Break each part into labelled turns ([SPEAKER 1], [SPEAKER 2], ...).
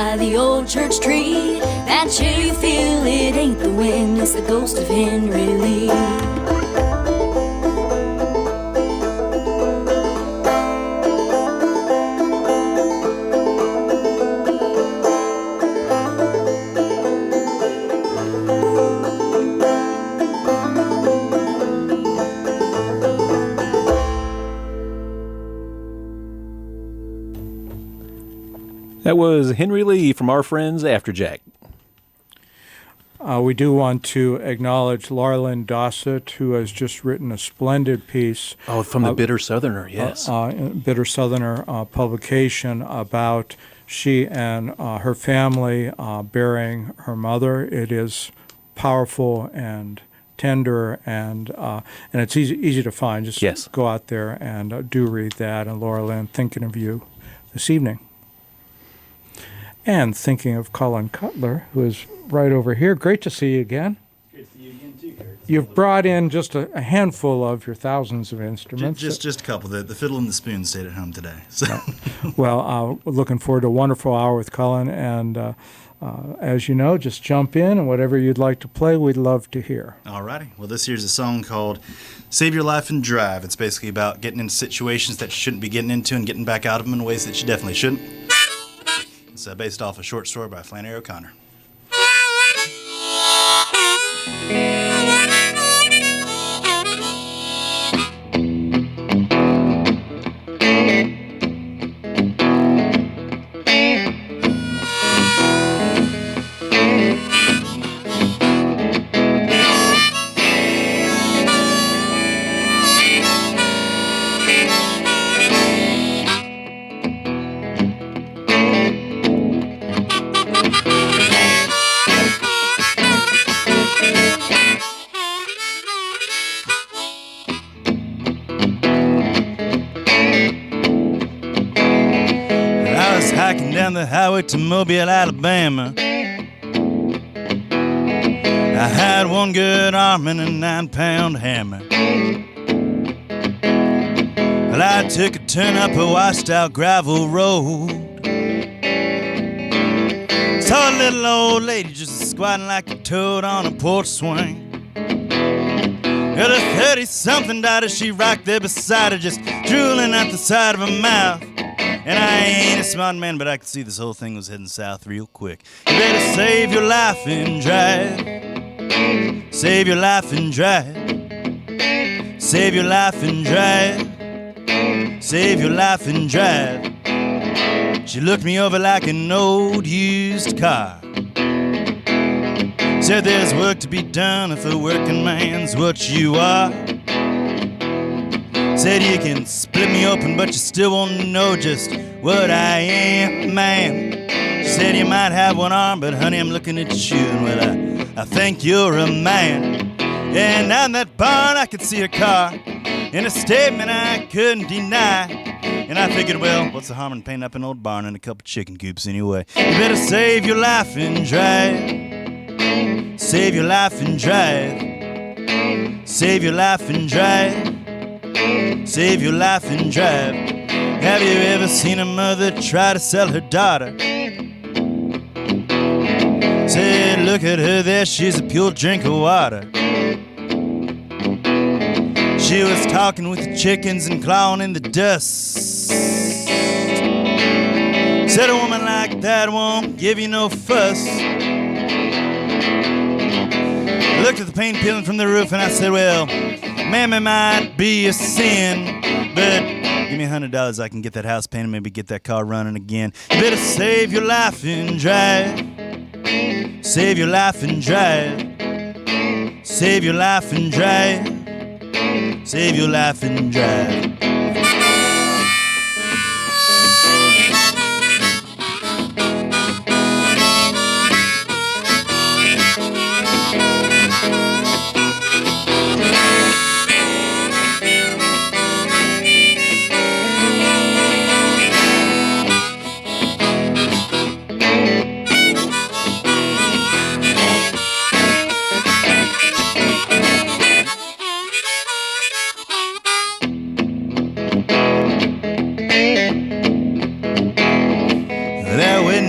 [SPEAKER 1] by the old church tree. That chill you feel, it ain't the wind, it's the ghost of Henry Lee.
[SPEAKER 2] That was Henry Lee from our friends Afterjack.
[SPEAKER 3] We do want to acknowledge Laura Lynn Dossett, who has just written a splendid piece.
[SPEAKER 2] Oh, from the Bitter Southerner, yes.
[SPEAKER 3] Bitter Southerner publication about she and her family burying her mother. It is powerful and tender, and it's easy to find. Just go out there and do read that. And Laura Lynn, thinking of you this evening. And thinking of Colin Cutler, who is right over here. Great to see you again.
[SPEAKER 4] Great to see you again, too, Kurt.
[SPEAKER 3] You've brought in just a handful of your thousands of instruments.
[SPEAKER 4] Just a couple. The fiddle and the spoon stayed at home today. So.
[SPEAKER 3] Well, looking forward to a wonderful hour with Colin. And as you know, just jump in, and whatever you'd like to play, we'd love to hear.
[SPEAKER 4] All righty. Well, this here's a song called Save Your Life and Drive. It's basically about getting into situations that you shouldn't be getting into and getting back out of them in ways that you definitely shouldn't. It's based off a short story by Flannery O'Connor. Down the highway to Mobile, Alabama. I had one good arm and a 9-pound hammer. Well, I took a turn up a washed-out gravel road. Saw a little old lady just squatting like a toad on a porch swing. Got a 30-something daughter, she rocked there beside her, just drooling out the side of her mouth. And I ain't a smart man, but I could see this whole thing was heading south real quick. You better save your life and drive. Save your life and drive. Save your life and drive. Save your life and drive. She looked me over like an old used car. Said there's work to be done if a working man's what you are. Said you can split me open, but you still won't know just what I am, man. She said you might have one arm, but honey, I'm looking at you, and well, I think you're a man. And down that barn, I could see her car, in a statement I couldn't deny. And I figured, well, what's the harm in painting up an old barn and a couple chicken coops anyway? You better save your life and drive. Save your life and drive. Save your life and drive. Save your life and drive. Have you ever seen a mother try to sell her daughter? Say, look at her there, she's a pure drink of water. She was talking with the chickens and clawing in the dust. Said a woman like that won't give you no fuss. I looked at the paint peeling from the roof and I said, well, ma'am, it might be a sin, but give me $100, I can get that house painted, maybe get that car running again. You better save your life and drive. Save your life and drive. Save your life and drive. Save your life and drive.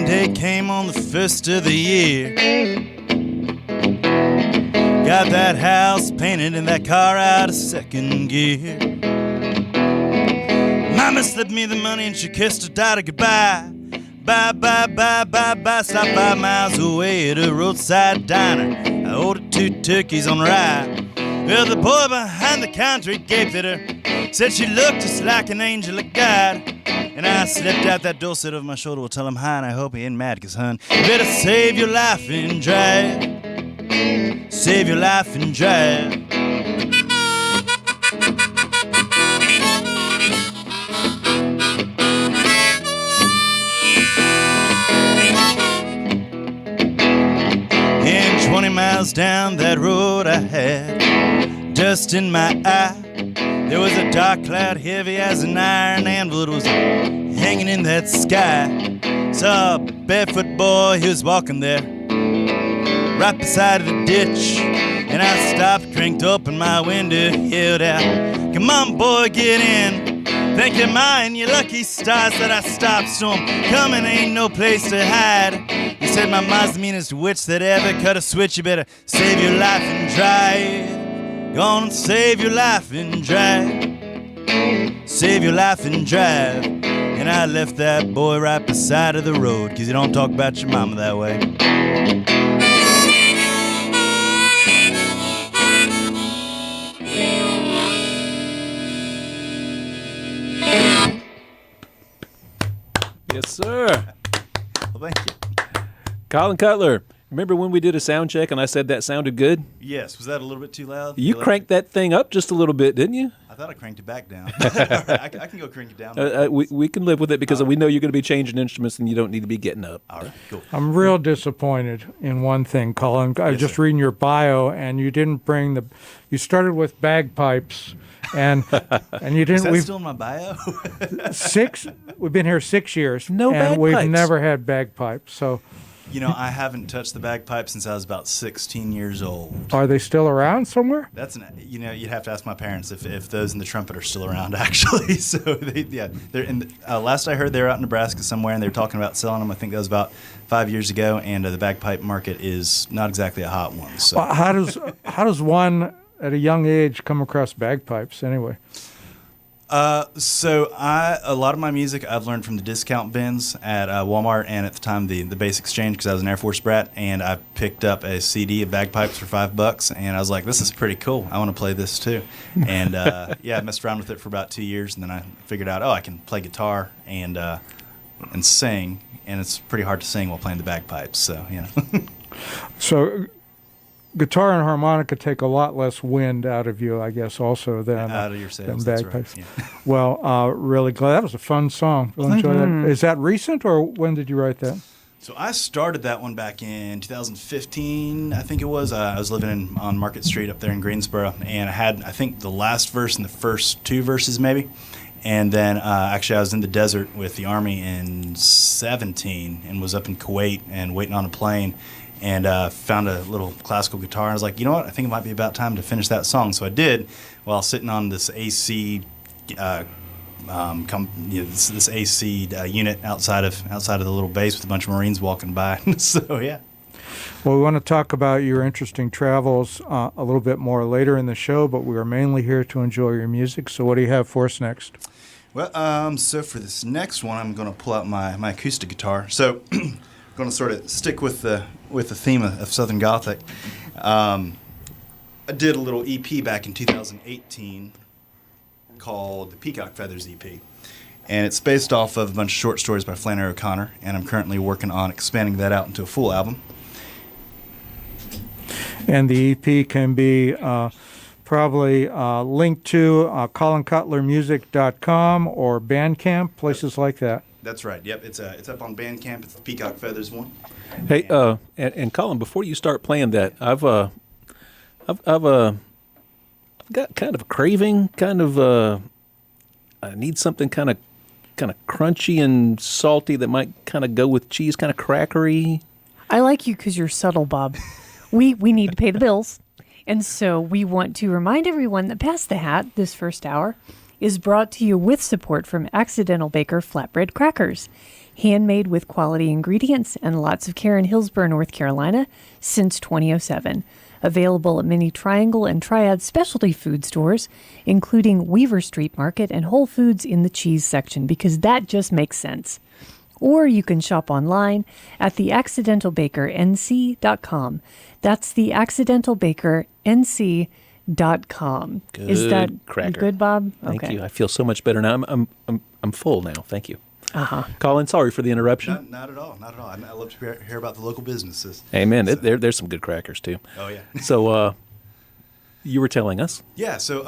[SPEAKER 4] Wedding day came on the first of the year. Got that house painted and that car out of second gear. Mama slipped me the money and she kissed her daughter goodbye. Bye, bye, bye, bye, bye. Stopped 5 miles away at a roadside diner. I ordered 2 turkeys on rye. Well, the boy behind the counter, he gaped at her. Said she looked just like an angel of God. And I slipped out that door, said over my shoulder, well, tell him hi, and I hope he ain't mad, 'cause, hun, you better save your life and drive. Save your life and drive. And 20 miles down that road I had dust in my eye. There was a dark cloud heavy as an iron anvil. It was hanging in that sky. Saw a barefoot boy, he was walking there right beside of the ditch. And I stopped, cranked open my window, yelled out, come on boy, get in. Think you're mine, you lucky stars that I stopped. So I'm coming, ain't no place to hide. He said my mind's the meanest witch that ever cut a switch. You better save your life and drive. Gonna save your life and drive. Save your life and drive. And I left that boy right beside of the road, 'cause you don't talk about your mama that way.
[SPEAKER 2] Yes, sir.
[SPEAKER 4] Well, thank you.
[SPEAKER 2] Colin Cutler. Remember when we did a sound check and I said that sounded good?
[SPEAKER 4] Yes, was that a little bit too loud?
[SPEAKER 2] You cranked that thing up just a little bit, didn't you?
[SPEAKER 4] I thought I cranked it back down. I can go crank it down.
[SPEAKER 2] We can live with it because we know you're going to be changing instruments and you don't need to be getting up.
[SPEAKER 4] All right, cool.
[SPEAKER 3] I'm real disappointed in one thing, Colin. I was just reading your bio, and you didn't bring the. You started with bagpipes, and you didn't.
[SPEAKER 4] Is that still in my bio?
[SPEAKER 3] We've been here 6 years.
[SPEAKER 2] No
[SPEAKER 3] and we've
[SPEAKER 2] bagpipes.
[SPEAKER 3] never had bagpipes. So,
[SPEAKER 4] You know, I haven't touched the bagpipe since I was about 16 years old.
[SPEAKER 3] are they still around somewhere?
[SPEAKER 4] You'd have to ask my parents if those and the trumpet are still around, actually. So, they're in. Last I heard, they were out in Nebraska somewhere, and they were talking about selling them. I think that was about 5 years ago, and the bagpipe market is not exactly a hot one. So,
[SPEAKER 3] Well, how does one at a young age come across bagpipes anyway?
[SPEAKER 4] A lot of my music I've learned from the discount bins at Walmart, and at the time the Base Exchange, because I was an Air Force brat, and I picked up a CD of bagpipes for $5, and I was like, this is pretty cool. I want to play this too. And I messed around with it for about 2 years, and then I figured out, I can play guitar and sing, and it's pretty hard to sing while playing the bagpipes. So
[SPEAKER 3] So, guitar and harmonica take a lot less wind out of you, I guess, also than
[SPEAKER 4] out of your sails.
[SPEAKER 3] than
[SPEAKER 4] That's
[SPEAKER 3] bagpipes.
[SPEAKER 4] right. Yeah.
[SPEAKER 3] Well, really glad. That was a fun song. Really enjoyed that. Is that recent, or when did you write that?
[SPEAKER 4] So I started that one back in 2015, I think it was. I was living on Market Street up there in Greensboro, and I had, I think, the last verse and the first 2 verses maybe. And then actually I was in the desert with the Army in 17 and was up in Kuwait and waiting on a plane, and found a little classical guitar. And I was like, you know what, I think it might be about time to finish that song. So I did, while sitting on this AC this AC unit outside of the little base with a bunch of Marines walking by. So yeah.
[SPEAKER 3] Well, we want to talk about your interesting travels a little bit more later in the show, but we are mainly here to enjoy your music. So what do you have for us next?
[SPEAKER 4] Well, so for this next one, I'm going to pull out my acoustic guitar. So I'm going to sort of stick with the theme of Southern Gothic. I did a little EP back in 2018 called the Peacock Feathers EP. And it's based off of a bunch of short stories by Flannery O'Connor, and I'm currently working on expanding that out into a full album.
[SPEAKER 3] And the EP can be probably linked to ColinCutlerMusic.com or Bandcamp, places like that.
[SPEAKER 4] That's right. Yep, it's up on Bandcamp. It's the Peacock Feathers one.
[SPEAKER 2] Hey, and Colin, before you start playing that, I've got kind of a craving, I need something kind of crunchy and salty that might kind of go with cheese, kind of crackery.
[SPEAKER 5] I like you because you're subtle, Bob. We need to pay the bills. And so we want to remind everyone that Pass the Hat, this first hour, is brought to you with support from Accidental Baker Flatbread Crackers. Handmade with quality ingredients and lots of care in Hillsborough, North Carolina since 2007. Available at many Triangle and Triad specialty food stores, including Weaver Street Market and Whole Foods in the cheese section, because that just makes sense. Or you can shop online at theaccidentalbakernc.com. That's theaccidentalbakernc.com. Is that
[SPEAKER 2] cracker.
[SPEAKER 5] good, Bob?
[SPEAKER 2] Thank you. I feel so much better now. I'm full now. Thank you. Colin, sorry for the interruption.
[SPEAKER 4] Not at all. Not at all. I love to hear about the local businesses.
[SPEAKER 2] Amen. There's some good crackers too.
[SPEAKER 4] Oh, yeah.
[SPEAKER 2] So you were telling us.
[SPEAKER 4] Yeah, so,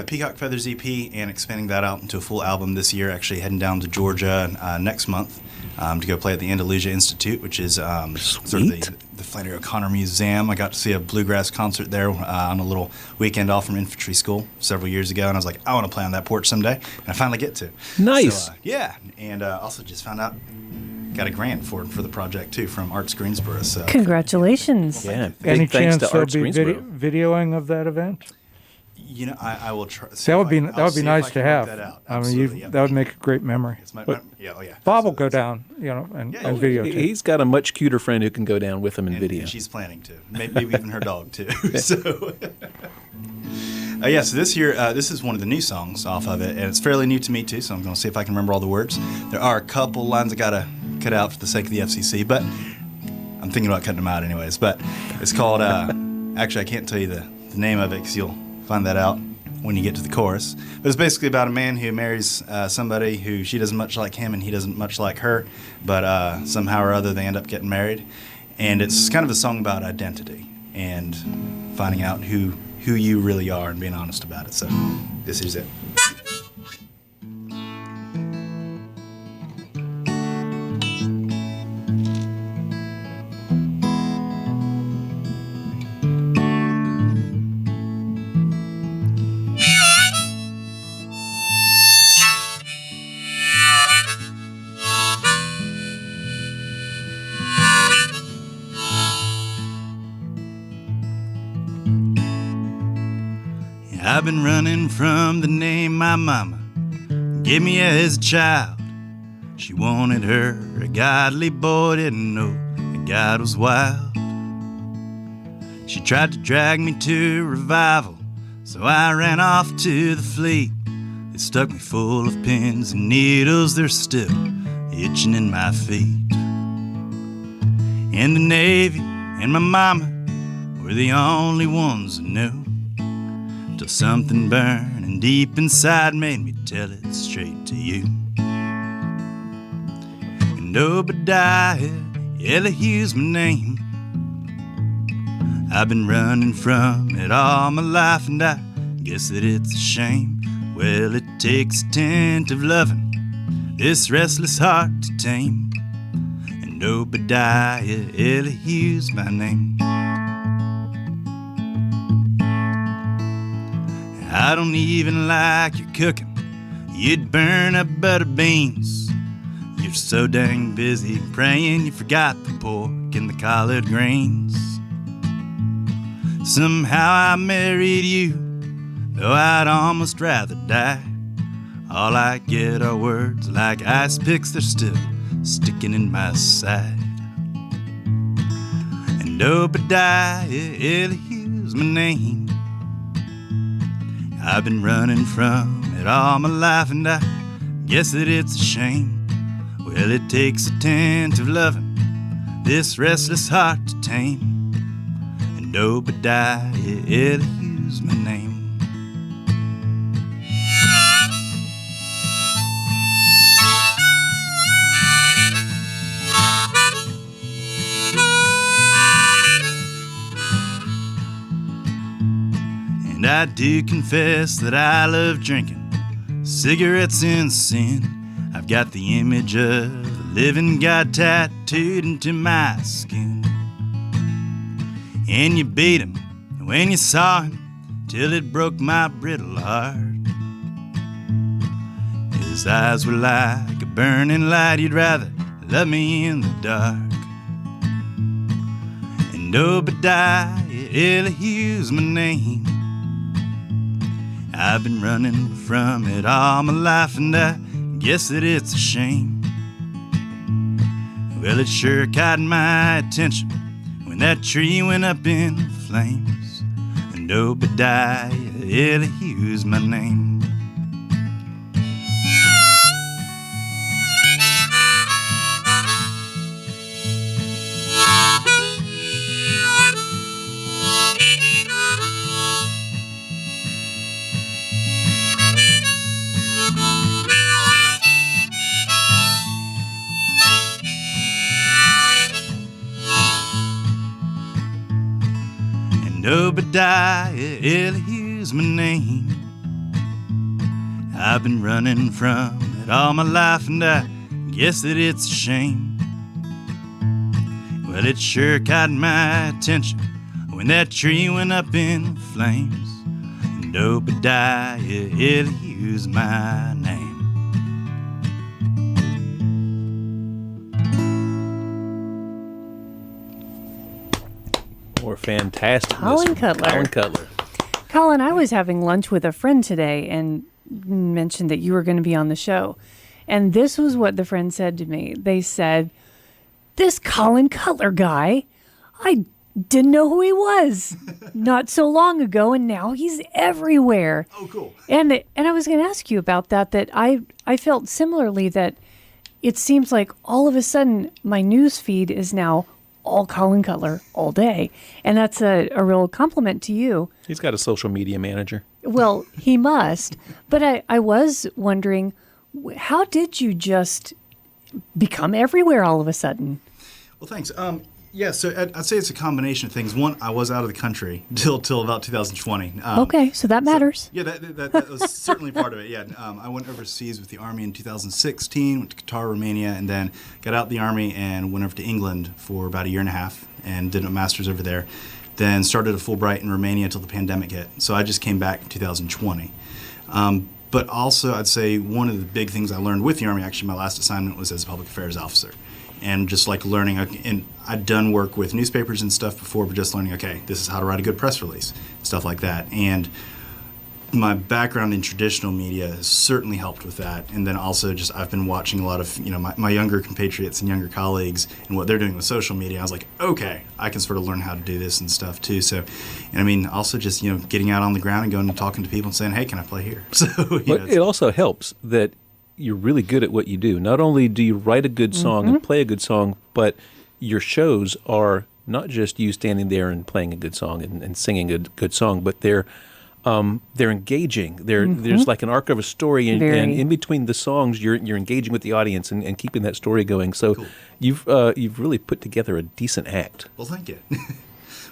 [SPEAKER 4] Peacock Feathers EP and expanding that out into a full album this year, actually heading down to Georgia next month to go play at the Andalusia Institute, which is sort of the Flannery O'Connor Museum. I got to see a bluegrass concert there on a little weekend off from infantry school several years ago, and I was like, I want to play on that porch someday, and I finally get to.
[SPEAKER 2] Nice.
[SPEAKER 4] So, and also just found out, got a grant for the project, too, from Arts Greensboro. So
[SPEAKER 5] Congratulations.
[SPEAKER 2] Yeah.
[SPEAKER 3] Any
[SPEAKER 2] Big thanks
[SPEAKER 3] chance
[SPEAKER 2] to
[SPEAKER 3] there'll
[SPEAKER 2] Arts
[SPEAKER 3] be
[SPEAKER 2] Greensboro.
[SPEAKER 3] videoing of that event?
[SPEAKER 4] You know, I will try.
[SPEAKER 3] That would be nice to have.
[SPEAKER 4] That out.
[SPEAKER 3] I mean, that would make a great memory. Bob will go down, and video too.
[SPEAKER 2] He's got a much cuter friend who can go down with him in video.
[SPEAKER 4] And she's planning to. Maybe even her dog, too. So, so this year, this is one of the new songs off of it, and it's fairly new to me, too, so I'm going to see if I can remember all the words. There are a couple lines I got to cut out for the sake of the FCC, but I'm thinking about cutting them out anyways. But it's called, actually, I can't tell you the name of it because you'll find that out when you get to the chorus. But it's basically about a man who marries somebody who she doesn't much like him and he doesn't much like her, but somehow or other they end up getting married. And it's kind of a song about identity and finding out who you really are and being honest about it. So this is it. I've been running from the name my mama gave me as a child. She wanted her a godly boy, didn't know that God was wild. She tried to drag me to revival, so I ran off to the fleet. They stuck me full of pins and needles, they're still itching in my feet. In the Navy and my mama were the only ones that knew, till something burning deep inside made me tell it straight to you. And Obadiah, Elihu's my name. I've been running from it all my life, and I guess that it's a shame. Well, it takes a tent of loving this restless heart to tame. And Obadiah, Elihu's my name. I don't even like your cooking. You'd burn up butter beans. You're so dang busy praying you forgot the pork and the collard greens. Somehow I married you, though I'd almost rather die. All I get are words like ice picks, they're still sticking in my side. And Obadiah, Elihu's my name. I've been running from it all my life, and I guess that it's a shame. Well, it takes a tent of loving this restless heart to tame. And Obadiah, Elihu's my name. And I do confess that I love drinking cigarettes and sin. I've got the image of the living God tattooed into my skin. And you beat him when you saw him till it broke my brittle heart. His eyes were like a burning light, you'd rather love me in the dark. And Obadiah, Elihu's my name. I've been running from it all my life, and I guess that it's a shame. Well, it sure caught my attention when that tree went up in flames. And Obadiah Elihu's my name. And Obadiah Elihu's my name. I've been running from it all my life, and I guess that it's a shame. Well, it sure caught my attention when that tree went up in flames. And Obadiah Elihu's my name.
[SPEAKER 2] More fantastic.
[SPEAKER 5] Colin Cutler.
[SPEAKER 2] Colin Cutler.
[SPEAKER 5] Colin, I was having lunch with a friend today and mentioned that you were going to be on the show. And this was what the friend said to me. They said, this Colin Cutler guy, I didn't know who he was not so long ago, and now he's everywhere.
[SPEAKER 4] Oh, cool.
[SPEAKER 5] And I was going to ask you about that I felt similarly, that it seems like all of a sudden my news feed is now all Colin Cutler all day. And that's a real compliment to you.
[SPEAKER 2] He's got a social media manager.
[SPEAKER 5] Well, he must. But I was wondering, how did you just become everywhere all of a sudden?
[SPEAKER 4] Well, thanks. Yeah, so I'd say it's a combination of things. One, I was out of the country till about 2020.
[SPEAKER 5] Okay, so that matters.
[SPEAKER 4] Yeah, that was certainly part of it. Yeah, I went overseas with the Army in 2016, went to Qatar, Romania, and then got out of the Army and went over to England for about a year and a half and did a master's over there. Then started a Fulbright in Romania until the pandemic hit. So I just came back in 2020. But also, I'd say one of the big things I learned with the Army, actually my last assignment was as a public affairs officer. And just like learning, and I'd done work with newspapers and stuff before, but just learning, okay, this is how to write a good press release, stuff like that. And my background in traditional media has certainly helped with that. And then also just I've been watching a lot of, my younger compatriots and younger colleagues and what they're doing with social media. I was like, okay, I can sort of learn how to do this and stuff too. So, and I mean, also just, getting out on the ground and going and talking to people and saying, hey, can I play here? So,
[SPEAKER 2] But it also helps that you're really good at what you do. Not only do you write a good song and play a good song, but your shows are not just you standing there and playing a good song and singing a good song, but they're engaging. There's like an arc of a story, and in between the songs, you're engaging with the audience and keeping that story going. So
[SPEAKER 4] cool.
[SPEAKER 2] You've really put together a decent act.
[SPEAKER 4] Well, thank you.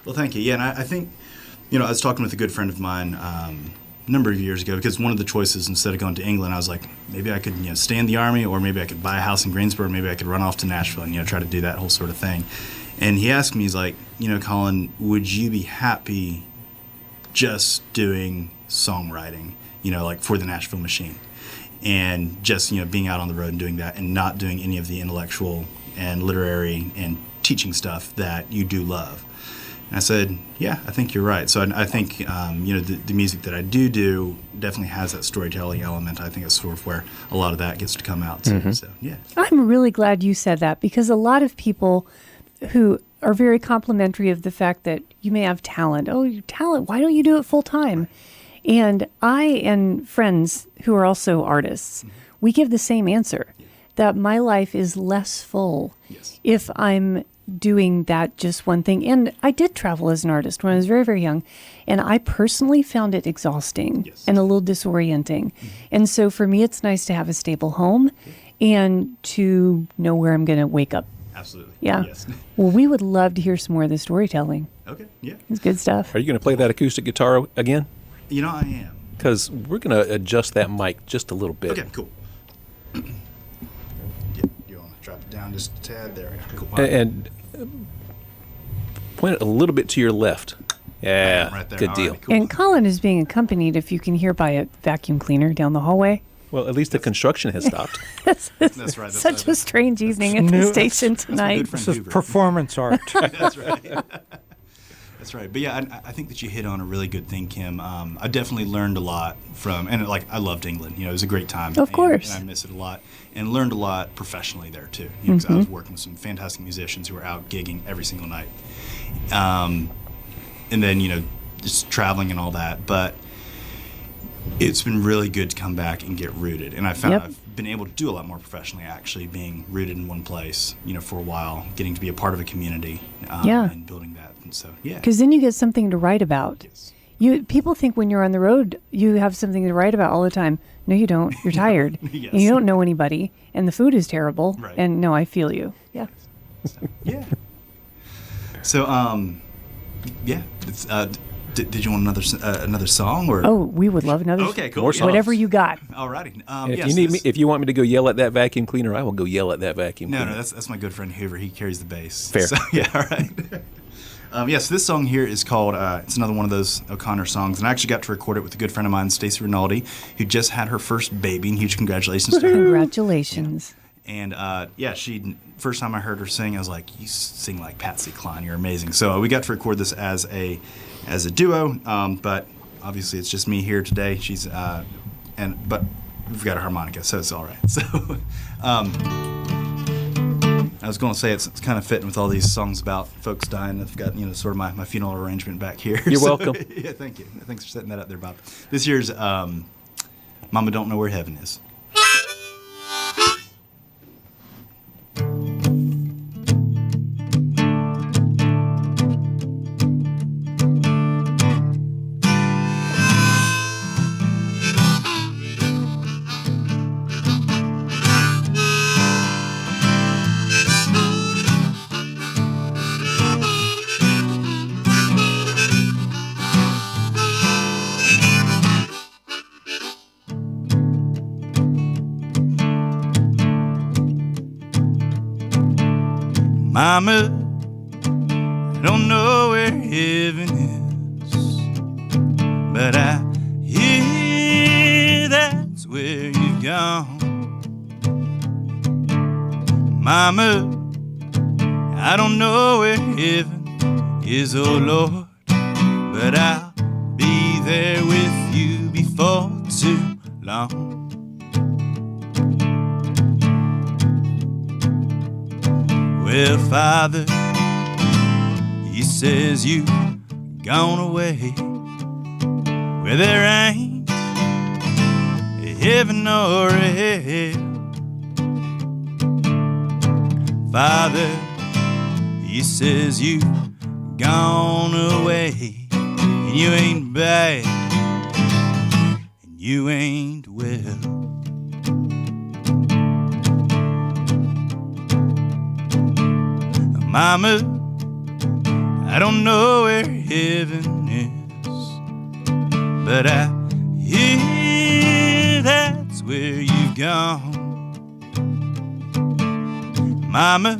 [SPEAKER 4] Well, thank you. Yeah, and I think, I was talking with a good friend of mine a number of years ago, because one of the choices, instead of going to England, I was like, maybe I could stay in the Army, or maybe I could buy a house in Greensboro, maybe I could run off to Nashville and try to do that whole sort of thing. And he asked me, he's like, Colin, would you be happy just doing songwriting, like for the Nashville Machine, and just being out on the road and doing that, and not doing any of the intellectual and literary and teaching stuff that you do love? And I said, yeah, I think you're right. So I think, the music that I do definitely has that storytelling element. I think it's sort of where a lot of that gets to come out. Too. So, yeah.
[SPEAKER 5] I'm really glad you said that, because a lot of people who are very complimentary of the fact that you may have talent. Oh, your talent, why don't you do it full time? And I and friends who are also artists, we give the same answer, that my life is less full if I'm doing that just one thing. And I did travel as an artist when I was very, very young, and I personally found it exhausting and a little disorienting. And so for me, it's nice to have a stable home and to know where I'm going to wake up.
[SPEAKER 4] Absolutely.
[SPEAKER 5] Yeah.
[SPEAKER 4] Yes.
[SPEAKER 5] Well, we would love to hear some more of the storytelling.
[SPEAKER 4] Okay. Yeah.
[SPEAKER 5] It's good stuff.
[SPEAKER 2] Are you going to play that acoustic guitar again?
[SPEAKER 4] I am.
[SPEAKER 2] Because we're going to adjust that mic just a little bit.
[SPEAKER 4] Okay, cool. You want to drop it down just a tad? There we go. Cool.
[SPEAKER 2] And point it a little bit to your left. Yeah,
[SPEAKER 4] right there.
[SPEAKER 2] good
[SPEAKER 4] All
[SPEAKER 2] deal.
[SPEAKER 4] right, cool.
[SPEAKER 5] And Colin is being accompanied, if you can hear, by a vacuum cleaner down the hallway.
[SPEAKER 2] Well, at least the construction has stopped.
[SPEAKER 4] That's right.
[SPEAKER 5] Such a strange evening at the station tonight.
[SPEAKER 4] good friend
[SPEAKER 3] This is
[SPEAKER 4] Hoover.
[SPEAKER 3] performance art.
[SPEAKER 4] That's right. That's right. But yeah, I think that you hit on a really good thing, Kim. I definitely learned a lot from, and like I loved England. You know, it was a great time.
[SPEAKER 5] Of course.
[SPEAKER 4] And I miss it a lot. And learned a lot professionally there too. You know, because I was working with some fantastic musicians who were out gigging every single night. And then, you know, just traveling and all that. But it's been really good to come back and get rooted. And I found I've been able to do a lot more professionally, actually, being rooted in one place, you know, for a while, getting to be a part of a community and building that. And so, yeah.
[SPEAKER 5] Because then you get something to write about.
[SPEAKER 4] Yes.
[SPEAKER 5] People think when you're on the road, you have something to write about all the time. No, you don't. You're tired.
[SPEAKER 4] Yes.
[SPEAKER 5] And you don't know anybody, and the food is terrible.
[SPEAKER 4] Right.
[SPEAKER 5] And no, I feel you. Yeah.
[SPEAKER 4] So, yeah. So, yeah. It's, did you want another song or?
[SPEAKER 5] Oh, we would love another.
[SPEAKER 4] Okay, cool.
[SPEAKER 2] More
[SPEAKER 4] Yeah.
[SPEAKER 2] songs.
[SPEAKER 5] Whatever you got.
[SPEAKER 4] Alrighty.
[SPEAKER 2] If you want me to go yell at that vacuum cleaner, I will go yell at that vacuum
[SPEAKER 4] No,
[SPEAKER 2] cleaner.
[SPEAKER 4] that's my good friend Hoover. He carries the bass.
[SPEAKER 2] Fair.
[SPEAKER 4] So, yeah, all right. So this song here is called, it's another one of those O'Connor songs, and I actually got to record it with a good friend of mine, Stacey Rinaldi, who just had her first baby, and huge congratulations to her.
[SPEAKER 5] Congratulations.
[SPEAKER 4] And first time I heard her sing, I was like, you sing like Patsy Cline, you're amazing. So we got to record this as a duo, but obviously it's just me here today. But we've got a harmonica, so it's all right. So I was going to say it's kind of fitting with all these songs about folks dying. I've got, you know, sort of my funeral arrangement back here.
[SPEAKER 2] You're welcome.
[SPEAKER 4] Yeah, thank you. Thanks for setting that up there, Bob. This year's Mama Don't Know Where Heaven Is. Mama, I don't know where heaven is, but I hear that's where you've gone. Mama, I don't know where heaven is, oh Lord, but I'll be there with you before too long. Well, Father, He says you've gone away where there ain't a heaven or a hell. Father, He says you've gone away and you ain't back and you ain't well. Mama, I don't know where heaven is, but I hear that's where you've gone. Mama,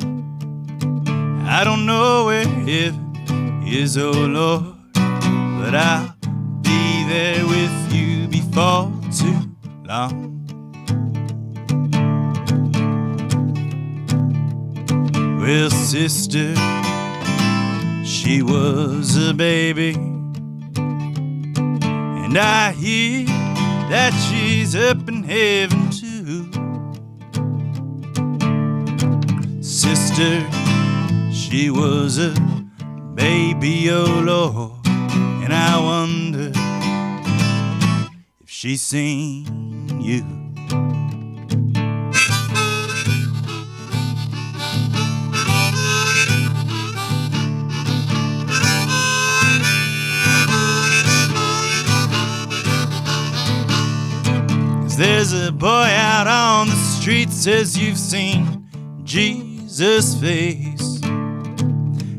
[SPEAKER 4] I don't know where heaven is, oh Lord, but I'll be there with you before too long. Well, sister, she was a baby, and I hear that she's up in heaven too. Sister, she was a baby, oh Lord, and I wonder if she's seen you. There's a boy out on the street says you've seen Jesus' face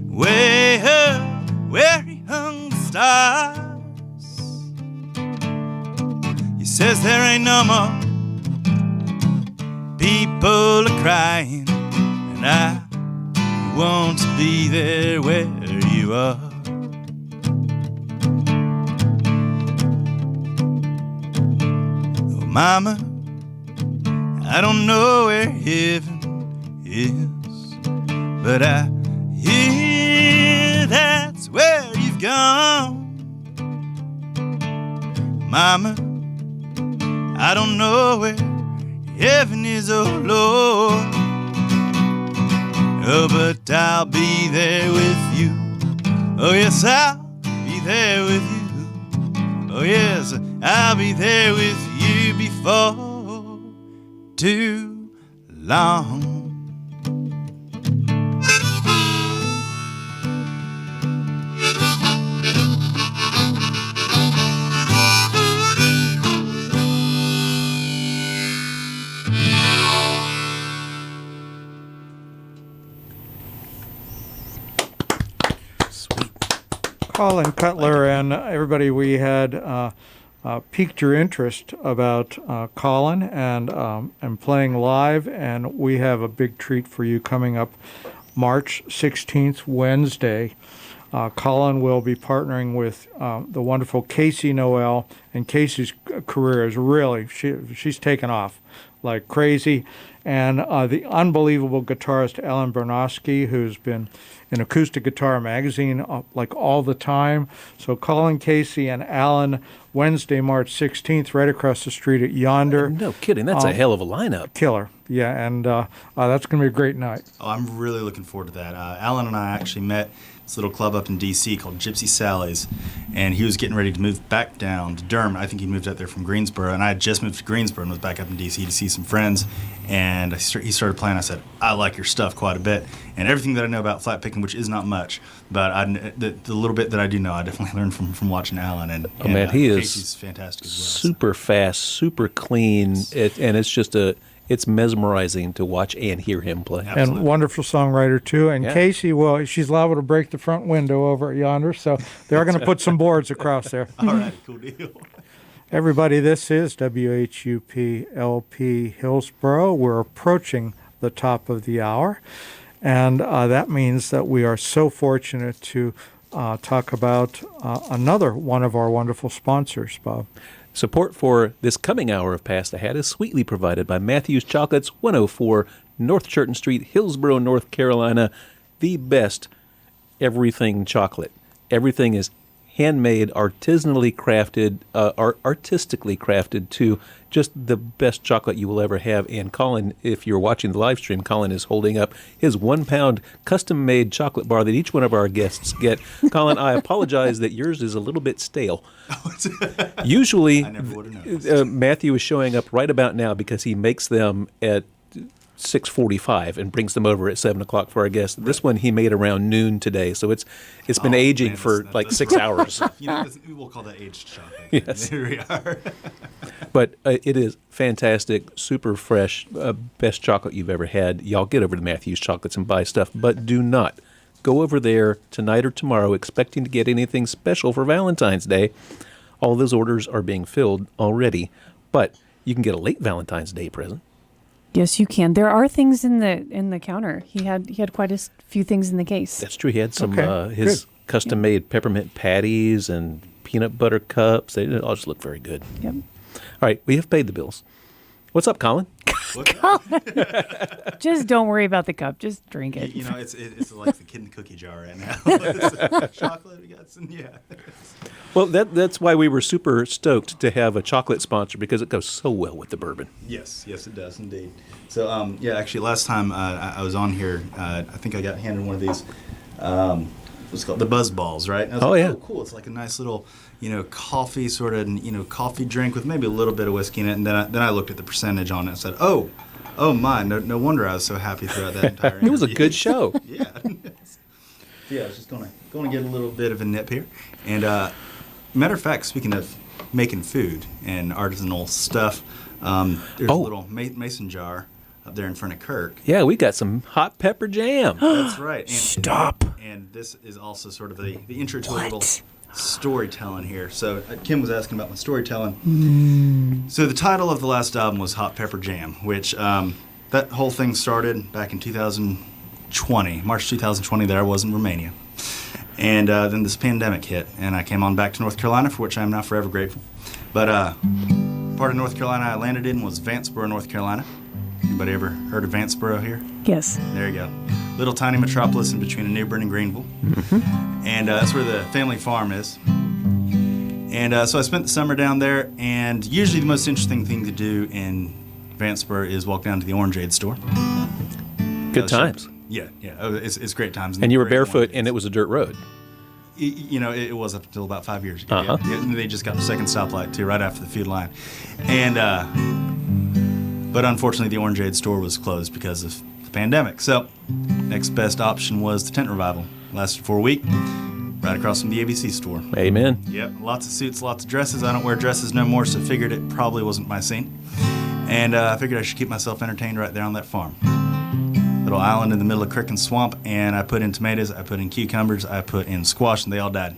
[SPEAKER 4] way up where he hung the stars. He says there ain't no more people are crying, and I want to be there where you are. Mama, I don't know where heaven is, but I hear that's where you've gone. Mama, I don't know where heaven is, oh Lord. Oh, but I'll be there with you. Oh, yes, I'll be there with you. Oh, yes, I'll be there with you before too long.
[SPEAKER 3] Colin Cutler and everybody, we had piqued your interest about Colin and playing live, and we have a big treat for you coming up March 16th, Wednesday. Colin will be partnering with the wonderful Casey Noel, and Casey's career is really, she's taken off like crazy. And the unbelievable guitarist Alan Bernowski, who's been in Acoustic Guitar Magazine like all the time. So Colin, Casey, and Alan, Wednesday, March 16th, right across the street at Yonder.
[SPEAKER 2] No kidding. That's a hell of a lineup.
[SPEAKER 3] Killer. Yeah, and that's going to be a great night.
[SPEAKER 4] Oh, I'm really looking forward to that. Alan and I actually met this little club up in D.C. called Gypsy Sally's, and he was getting ready to move back down to Durham. I think he moved out there from Greensboro, and I had just moved to Greensboro and was back up in D.C. to see some friends, and he started playing. I said, I like your stuff quite a bit, and everything that I know about flat picking, which is not much, but the little bit that I do know, I definitely learned from watching Alan, and
[SPEAKER 2] man, he is
[SPEAKER 4] Casey's fantastic as well.
[SPEAKER 2] Super fast, super clean, and it's just it's mesmerizing to watch and hear him play.
[SPEAKER 4] Absolutely.
[SPEAKER 3] And wonderful songwriter, too. And
[SPEAKER 2] Yeah.
[SPEAKER 3] Casey, well, she's liable to break the front window over at Yonder, so they are going to put some boards across there.
[SPEAKER 4] All right, cool deal.
[SPEAKER 3] Everybody, this is WHUP LP Hillsboro. We're approaching the top of the hour, and that means that we are so fortunate to talk about another one of our wonderful sponsors, Bob.
[SPEAKER 2] Support for this coming hour of Past the Hat is sweetly provided by Matthew's Chocolates, 104 North Churton Street, Hillsboro, North Carolina. The best everything chocolate. Everything is handmade, artisanally crafted, artistically crafted to just the best chocolate you will ever have. And Colin, if you're watching the live stream, Colin is holding up his 1 pound custom-made chocolate bar that each one of our guests get. Colin, I apologize that yours is a little bit stale. Usually,
[SPEAKER 4] I never would have noticed.
[SPEAKER 2] Matthew is showing up right about now because he makes them at 6:45 and brings them over at 7 o'clock for our guests. This one he made around noon today, so it's been aging
[SPEAKER 4] man,
[SPEAKER 2] for like 6 hours.
[SPEAKER 4] We'll call that aged chocolate.
[SPEAKER 2] Yes.
[SPEAKER 4] Here we are.
[SPEAKER 2] But it is fantastic, super fresh, best chocolate you've ever had. Y'all get over to Matthew's Chocolates and buy stuff, but do not go over there tonight or tomorrow expecting to get anything special for Valentine's Day. All those orders are being filled already, but you can get a late Valentine's Day present.
[SPEAKER 5] Yes, you can. There are things in the counter. He had quite a few things in the case.
[SPEAKER 2] That's true. He had some
[SPEAKER 3] Okay,
[SPEAKER 2] his
[SPEAKER 3] good.
[SPEAKER 2] custom-made peppermint patties and peanut butter cups. They all just look very good.
[SPEAKER 5] Yep.
[SPEAKER 2] All right, we have paid the bills. What's up, Colin?
[SPEAKER 5] Just don't worry about the cup. Just drink it.
[SPEAKER 4] You know, it's like the kid in the cookie jar right now. It's chocolate, we got some, yeah.
[SPEAKER 2] Well, that's why we were super stoked to have a chocolate sponsor, because it goes so well with the bourbon.
[SPEAKER 4] Yes, it does indeed. So, actually, last time I was on here, I think I got handed one of these. What's it called? The Buzz Balls, right? And I was
[SPEAKER 2] Oh,
[SPEAKER 4] like,
[SPEAKER 2] yeah.
[SPEAKER 4] Oh, cool. It's like a nice little, coffee sort of, coffee drink with maybe a little bit of whiskey in it. And then I looked at the percentage on it and said, oh my, no wonder I was so happy throughout that entire interview.
[SPEAKER 2] It was a good show.
[SPEAKER 4] Yeah. Yeah, I was just going to get a little bit of a nip here. And matter of fact, speaking of making food and artisanal stuff, there's a little mason jar up there in front of Kirk.
[SPEAKER 2] Yeah, we got some hot pepper jam.
[SPEAKER 4] That's right. And,
[SPEAKER 2] Stop.
[SPEAKER 4] And this is also sort of the intro to a little storytelling here. So Kim was asking about my storytelling. So the title of the last album was Hot Pepper Jam, which that whole thing started back in 2020, March 2020. There I was in Romania. And then this pandemic hit, and I came on back to North Carolina, for which I am now forever grateful. But part of North Carolina I landed in was Vanceboro, North Carolina. Anybody ever heard of Vanceboro here?
[SPEAKER 5] Yes.
[SPEAKER 4] There you go. little tiny metropolis in between New Bern and Greenville. And that's where the family farm is. And so I spent the summer down there, and usually the most interesting thing to do in Vanceburg is walk down to the Orangeade store.
[SPEAKER 2] Good times.
[SPEAKER 4] Yeah. Oh, it's great times.
[SPEAKER 2] And you were barefoot, and it was a dirt road.
[SPEAKER 4] You know, it was up until about 5 years ago. Yeah. They just got the second stoplight, too, right after the field line. And, but unfortunately, the Orangeade store was closed because of the pandemic. So, next best option was the tent revival. Lasted for a week, right across from the ABC store.
[SPEAKER 2] Amen.
[SPEAKER 4] Yep, lots of suits, lots of dresses. I don't wear dresses no more, so figured it probably wasn't my scene. And I figured I should keep myself entertained right there on that farm. Little island in the middle of creek and swamp, and I put in tomatoes, I put in cucumbers, I put in squash, and they all died.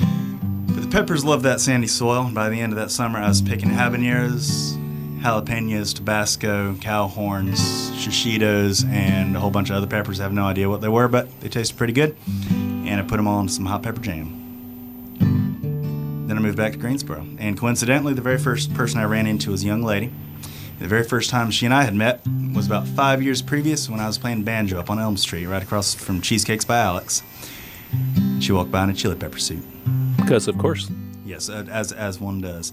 [SPEAKER 4] But the peppers love that sandy soil, and by the end of that summer I was picking habaneros, jalapenos, Tabasco, cow horns, shishitos, and a whole bunch of other peppers. I have no idea what they were, but they tasted pretty good, and I put them all into some hot pepper jam. Then I moved back to Greensboro, and coincidentally the very first person I ran into was a young lady. The very first time she and I had met was about 5 years previous when I was playing banjo up on Elm Street, right across from Cheesecakes by Alex. She walked by in a chili pepper suit.
[SPEAKER 2] Because, of course.
[SPEAKER 4] Yes, as one does.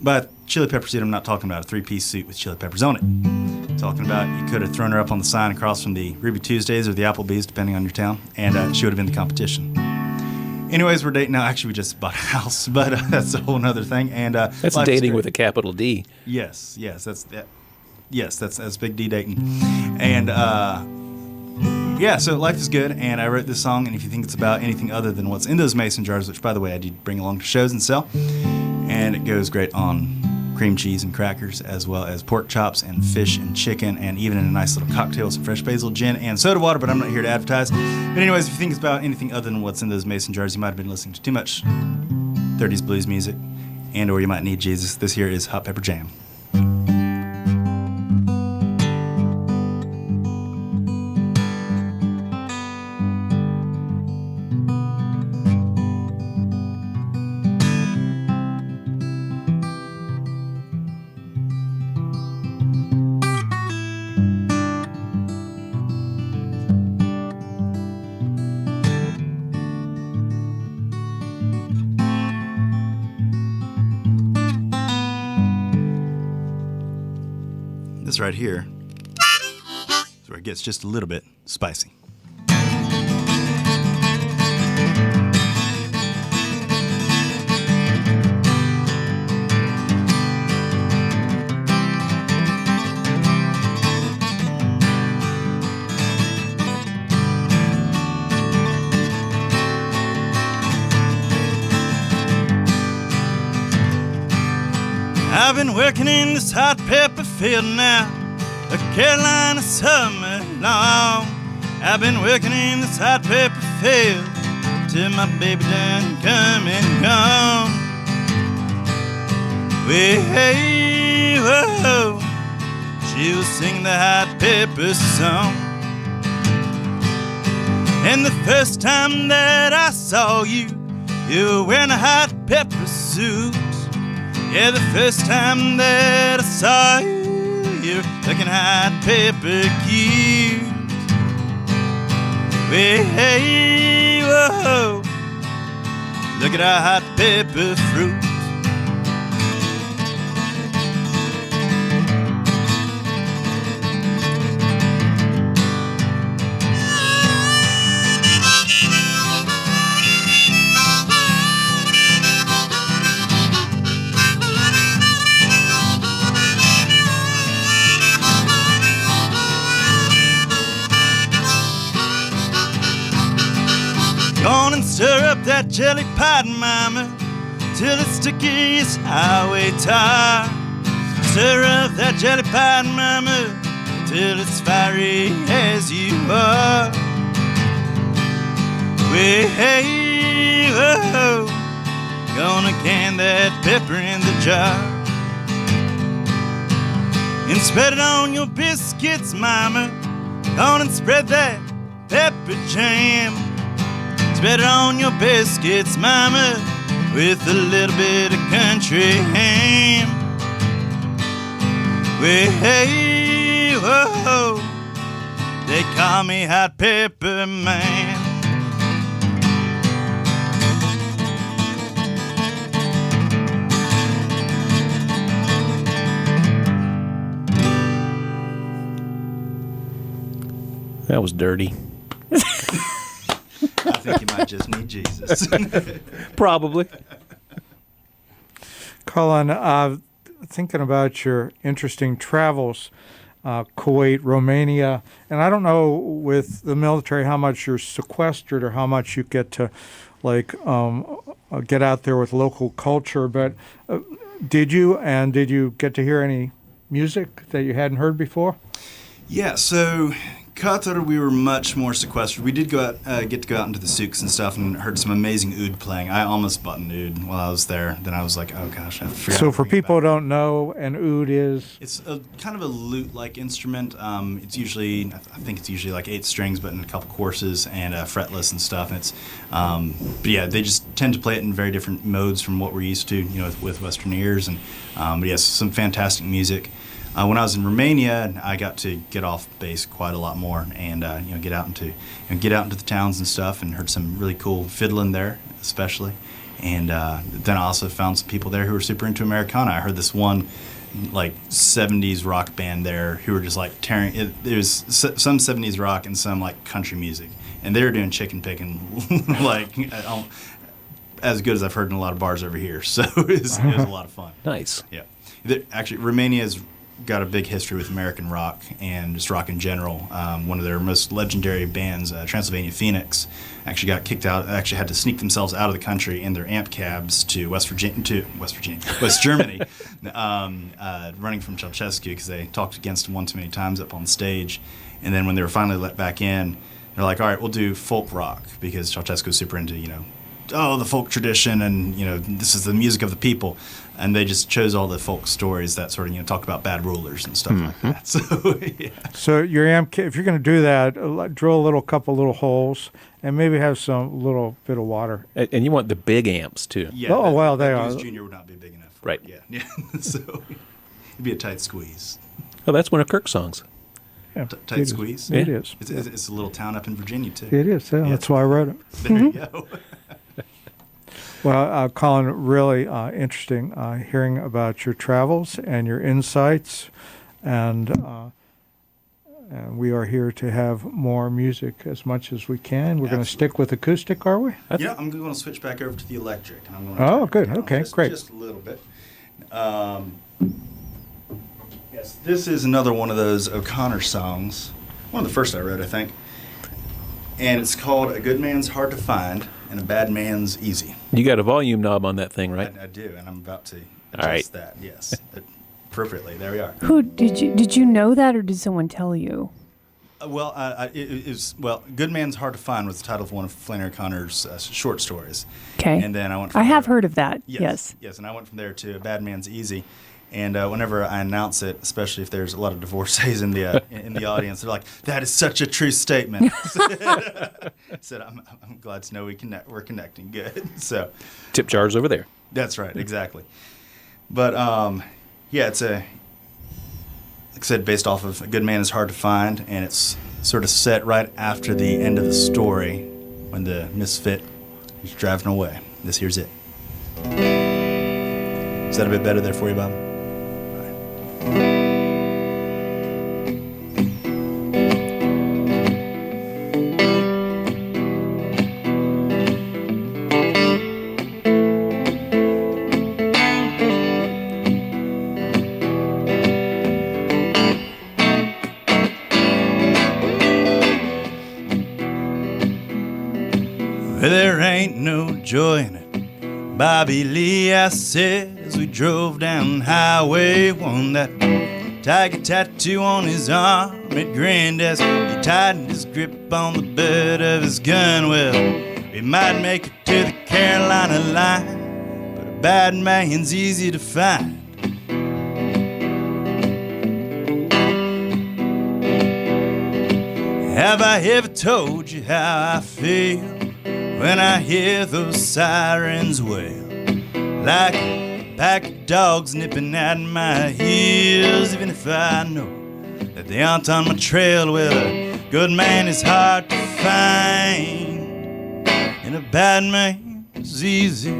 [SPEAKER 4] But chili pepper suit, I'm not talking about a three-piece suit with chili peppers on it. I'm talking about you could have thrown her up on the sign across from the Ruby Tuesdays or the Applebee's, depending on your town, and she would have been the competition. Anyways, we're dating now. Actually, we just bought a house, but that's a whole other thing. And
[SPEAKER 2] that's dating with a capital D.
[SPEAKER 4] Yes, that's big D dating. And yeah, so life is good. And I wrote this song. And if you think it's about anything other than what's in those mason jars, which by the way I did bring along to shows and sell, and it goes great on cream cheese and crackers, as well as pork chops and fish and chicken, and even in a nice little cocktail with some fresh basil, gin, and soda water, but I'm not here to advertise. But anyways, if you think it's about anything other than what's in those mason jars, you might have been listening to too much 30s blues music, and or you might need Jesus. This here is Hot Pepper Jam. This right here is where it gets just a little bit spicy. I've been working in this hot pepper field now, a Carolina summer long. I've been working in this hot pepper field till my baby done come and gone. Well, hey, whoa, she was singing the hot pepper song. And the first time that I saw you, you were wearing a hot pepper suit. Yeah, the first time that I saw you, you're looking hot pepper cute. Well, hey, whoa, look at our hot pepper fruit. Gone and stir up that jelly pot, mama, till it's sticky as highway tar. Stir up that jelly pot, mama, till it's fiery as you are. Well, hey, whoa, gonna can that pepper in the jar and spread it on your biscuits, mama. Gonna spread that pepper jam. Spread it on your biscuits, mama, with a little bit of country ham. Well, hey, whoa, they call me Hot Pepper Man.
[SPEAKER 2] That was dirty.
[SPEAKER 4] I think you might just need Jesus.
[SPEAKER 2] Probably.
[SPEAKER 3] Colin, thinking about your interesting travels, Kuwait, Romania, and I don't know with the military how much you're sequestered or how much you get to, get out there with local culture. But did you get to hear any music that you hadn't heard before?
[SPEAKER 4] Yeah, so Qatar, we were much more sequestered. We did get to go out into the souks and stuff and heard some amazing oud playing. I almost bought an oud while I was there. Then I was like, oh gosh, I forgot.
[SPEAKER 3] So for people who don't know, an oud is?
[SPEAKER 4] It's a kind of a lute-like instrument. It's usually, I think it's usually like 8 strings, but in a couple courses and fretless and stuff. And it's, but yeah, they just tend to play it in very different modes from what we're used to, with Western ears. And but yes, some fantastic music. When I was in Romania, I got to get off base quite a lot more, and get out into the towns and stuff, and heard some really cool fiddling there, especially. And then I also found some people there who were super into Americana. I heard this one like 70s rock band there who were just like tearing it. There's some 70s rock and some like country music, and they were doing chicken picking like as good as I've heard in a lot of bars over here. So it was a lot of fun.
[SPEAKER 2] Nice.
[SPEAKER 4] Yeah. Actually, Romania's got a big history with American rock and just rock in general. One of their most legendary bands, Transylvania Phoenix, actually got kicked out. Actually had to sneak themselves out of the country in their amp cabs to West Germany, running from Ceausescu because they talked against him one too many times up on stage. And then when they were finally let back in, they're like, all right, we'll do folk rock because Ceausescu's super into, the folk tradition and, this is the music of the people. And they just chose all the folk stories that sort of, talk about bad rulers and stuff like that. So, yeah.
[SPEAKER 3] So your amp, if you're going to do that, drill a couple little holes and maybe have some little bit of water.
[SPEAKER 2] And you want the big amps, too.
[SPEAKER 4] Yeah.
[SPEAKER 3] Oh, well, they are.
[SPEAKER 4] Junior would not be big enough.
[SPEAKER 2] Right.
[SPEAKER 4] Yeah. So it'd be a tight squeeze.
[SPEAKER 2] Oh, that's one of Kirk's songs.
[SPEAKER 3] Yeah,
[SPEAKER 4] Tight squeeze?
[SPEAKER 3] It is.
[SPEAKER 4] It's a little town up in Virginia, too.
[SPEAKER 3] It is. Yeah, that's why I wrote it.
[SPEAKER 4] There you go.
[SPEAKER 3] Well, Colin, really interesting hearing about your travels and your insights, and we are here to have more music as much as we can. We're going to stick with acoustic, are we?
[SPEAKER 4] Yeah, I'm going to switch back over to the electric. And I'm going
[SPEAKER 3] Oh, good. Okay, great.
[SPEAKER 4] Just a little bit. Yes, this is another one of those O'Connor songs. One of the first I wrote, I think. And it's called A Good Man's Hard to Find and A Bad Man's Easy.
[SPEAKER 2] You got a volume knob on that thing, right?
[SPEAKER 4] I do, and I'm about to
[SPEAKER 2] All right.
[SPEAKER 4] adjust that. Yes, appropriately. There we are.
[SPEAKER 5] Who did you know that, or did someone tell you?
[SPEAKER 4] Good Man's Hard to Find was the title of one of Flannery O'Connor's short stories.
[SPEAKER 5] Okay.
[SPEAKER 4] And then I went.
[SPEAKER 5] I have heard of that.
[SPEAKER 4] Yes, and I went from there to A Bad Man's Easy. And whenever I announce it, especially if there's a lot of divorcees in the audience, they're like, "That is such a true statement." I said, "I'm glad to know we're connecting good." So,
[SPEAKER 2] Tip jar's over there.
[SPEAKER 4] that's right, exactly. But it's like I said, based off of A Good Man is Hard to Find, and it's sort of set right after the end of the story when the misfit is driving away. This here's it. Is that a bit better there for you, Bob? Well, there ain't no joy in it, Bobby Lee, I said, as we drove down Highway 1. That tiger tattoo on his arm, it grinned as he tightened his grip on the butt of his gun. Well, we might make it to the Carolina line, but a bad man's easy to find. Have I ever told you how I feel when I hear those sirens wail? Like a pack of dogs nipping at my heels, even if I know that they aren't on my trail. Well, a good man is hard to find, and a bad man is easy.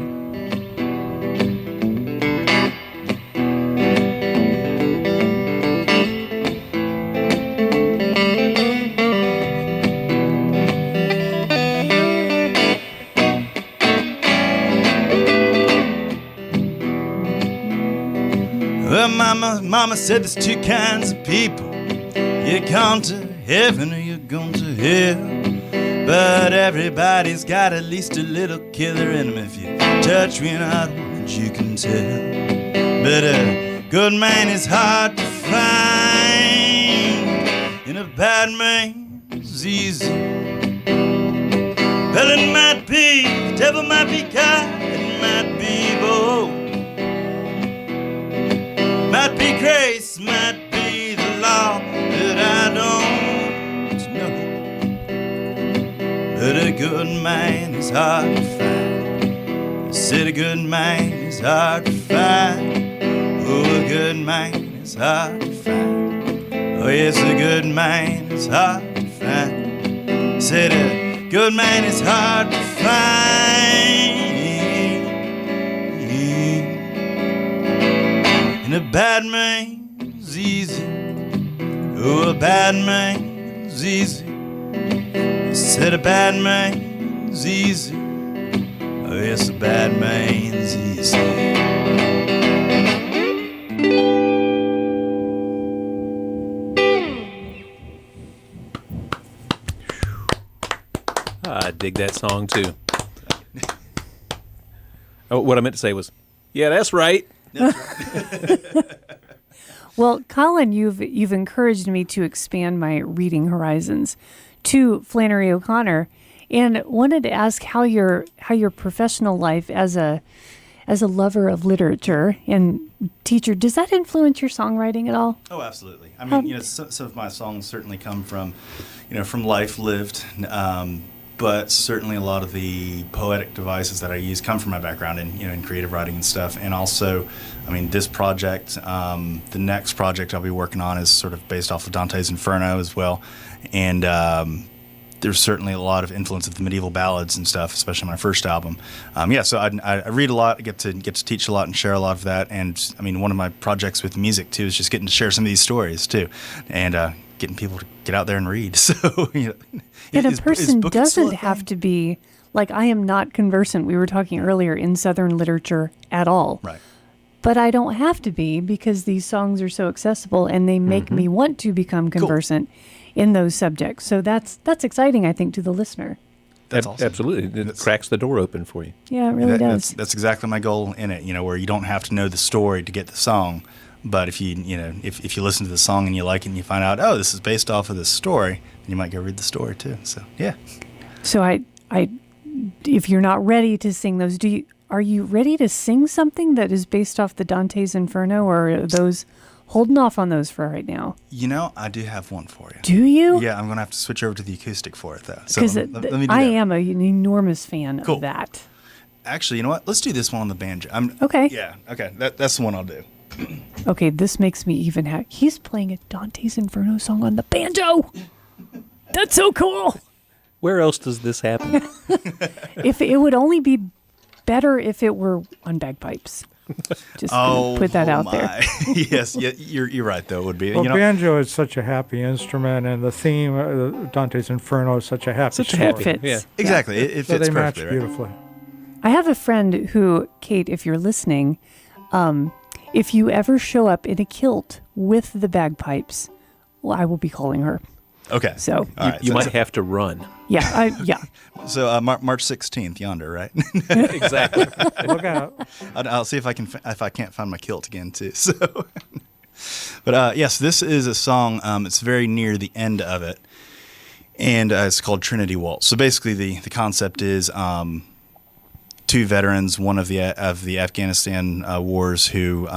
[SPEAKER 4] Well, mama said there's two kinds of people. You're gone to heaven or you're gone to hell. But everybody's got at least a little killer in them. If you touch me not once, you can tell. But a good man is hard to find, and a bad man is easy. Well, it might be, the devil might be God, it might be both. Might be grace, might be the law that I don't know. But a good man is hard to find. I said a good man is hard to find. Oh, a good man is hard to find. Oh, yes, a good man is hard to find. I said a good man is hard to find. And a bad man's easy. Oh, a bad man's easy. I said a bad man's easy. Oh, yes, a bad man's easy.
[SPEAKER 2] I dig that song too. Oh, what I meant to say was, yeah, that's right.
[SPEAKER 5] Well, Colin, you've encouraged me to expand my reading horizons to Flannery O'Connor, and wanted to ask how your professional life as a lover of literature and teacher, does that influence your songwriting at all?
[SPEAKER 4] Oh, absolutely. I mean, some of my songs certainly come from life lived. But certainly a lot of the poetic devices that I use come from my background in creative writing and stuff. And also, I mean, this project, the next project I'll be working on is sort of based off of Dante's Inferno as well. And there's certainly a lot of influence of the medieval ballads and stuff, especially my first album. So I read a lot, I get to teach a lot and share a lot of that. And I mean, one of my projects with music too is just getting to share some of these stories too, and getting people to get out there and read. So
[SPEAKER 5] And a person doesn't have to be, like, I am not conversant, we were talking earlier, in Southern literature at all.
[SPEAKER 4] Right.
[SPEAKER 5] But I don't have to be, because these songs are so accessible and they make me want to become conversant in those subjects. So that's exciting, I think, to the listener.
[SPEAKER 4] That's awesome.
[SPEAKER 2] Absolutely. It cracks the door open for you.
[SPEAKER 5] Yeah, it really does.
[SPEAKER 4] That's exactly my goal in it, where you don't have to know the story to get the song. But if you listen to the song and you like it and you find out, oh, this is based off of this story, then you might go read the story too. So yeah.
[SPEAKER 5] So I if you're not ready to sing those, are you ready to sing something that is based off the Dante's Inferno, or are those holding off on those for right now?
[SPEAKER 4] I do have one for you.
[SPEAKER 5] Do you?
[SPEAKER 4] Yeah, I'm gonna have to switch over to the acoustic for it though. So
[SPEAKER 5] Because
[SPEAKER 4] let me do that.
[SPEAKER 5] I am an enormous fan of that.
[SPEAKER 4] Actually, you know what? Let's do this one on the banjo.
[SPEAKER 5] Okay.
[SPEAKER 4] Yeah. Okay. That's the one I'll do.
[SPEAKER 5] Okay, this makes me even happy. He's playing a Dante's Inferno song on the banjo. That's so cool.
[SPEAKER 2] Where else does this happen?
[SPEAKER 5] If it would only be better if it were on bagpipes. Just put that out there.
[SPEAKER 4] Yes, yeah, you're right though. It would be.
[SPEAKER 3] Well, banjo is such a happy instrument, and the theme of Dante's Inferno is such a happy story.
[SPEAKER 2] happy.
[SPEAKER 5] Fits.
[SPEAKER 2] Yeah.
[SPEAKER 4] Exactly. It
[SPEAKER 3] So
[SPEAKER 4] fits
[SPEAKER 3] they match
[SPEAKER 4] perfectly. Right?
[SPEAKER 3] beautifully.
[SPEAKER 5] I have a friend who, Kate, if you're listening, if you ever show up in a kilt with the bagpipes, well, I will be calling her.
[SPEAKER 4] Okay.
[SPEAKER 5] So
[SPEAKER 4] All right,
[SPEAKER 2] You might have to run.
[SPEAKER 5] yeah.
[SPEAKER 4] So March 16th yonder, right?
[SPEAKER 2] Exactly.
[SPEAKER 3] Look out.
[SPEAKER 4] I'll see if I can't find my kilt again too. So, but yes, this is a song. It's very near the end of it, and it's called Trinity Waltz. So basically, the concept is two veterans, one of the Afghanistan wars, who